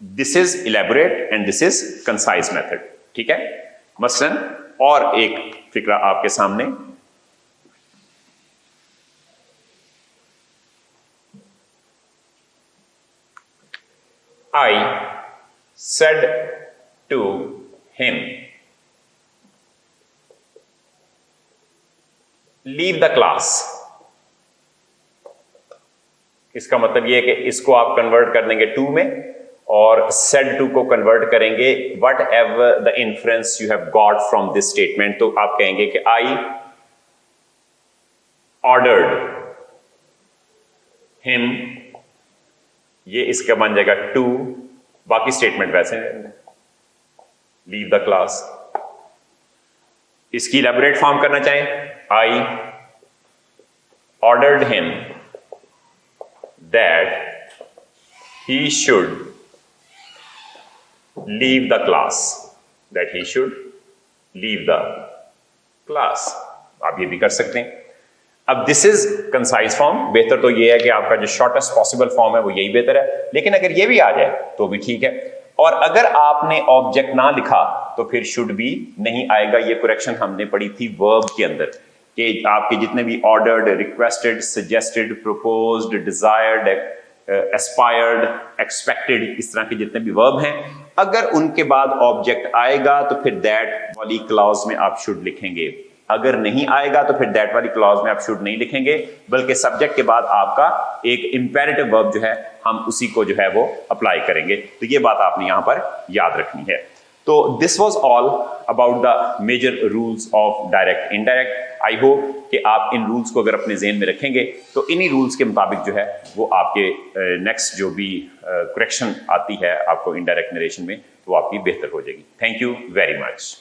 This is elaborate and this is concise method. ठीक है? मसलन और एक फिक्रा आपके सामने, I said to him leave the class. इसका मतलब यह है कि इसको आप कन्वर्ट कर देंगे टू में, और सेड टू को कन्वर्ट करेंगे what ever the inference you have got from this statement. तो आप कहेंगे कि आई ऑर्डर्ड हिम, ये इसका बन जाएगा टू, बाकी स्टेटमेंट वैसे लीव द क्लास। इसकी इलैबोरेट फॉर्म करना चाहें, I ordered him that he should leave the class, that he should leave the class। आप ये भी कर सकते हैं। अब दिस इज कंसाइज फॉर्म। बेहतर तो ये है कि आपका जो शॉर्टेस्ट पॉसिबल फॉर्म है वो यही बेहतर है, लेकिन अगर ये भी आ जाए तो भी ठीक है। और अगर आपने ऑब्जेक्ट ना लिखा तो फिर शुड भी नहीं आएगा। ये करेक्शन हमने पढ़ी थी वर्ब के अंदर कि आपके जितने भी ordered, requested, suggested, proposed, desired, aspired, expected, इस तरह के जितने भी वर्ब हैं, अगर उनके बाद ऑब्जेक्ट आएगा तो फिर दैट वाली क्लॉज में आप शुड लिखेंगे। अगर नहीं आएगा तो फिर दैट वाली क्लॉज में आप शुड नहीं लिखेंगे, बल्कि सब्जेक्ट के बाद आपका एक इंपेरेटिव वर्ब जो है हम उसी को जो है वो अप्लाई करेंगे। तो ये बात आपने यहां पर याद रखनी है। तो this was all about the major rules of direct indirect. I hope कि आप इन रूल्स को अगर अपने जेहन में रखेंगे तो इन्हीं रूल्स के मुताबिक जो है वो आपके नेक्स्ट जो भी करेक्शन आती है आपको इनडायरेक्ट नरेशन में तो आपकी बेहतर हो जाएगी। Thank you very much.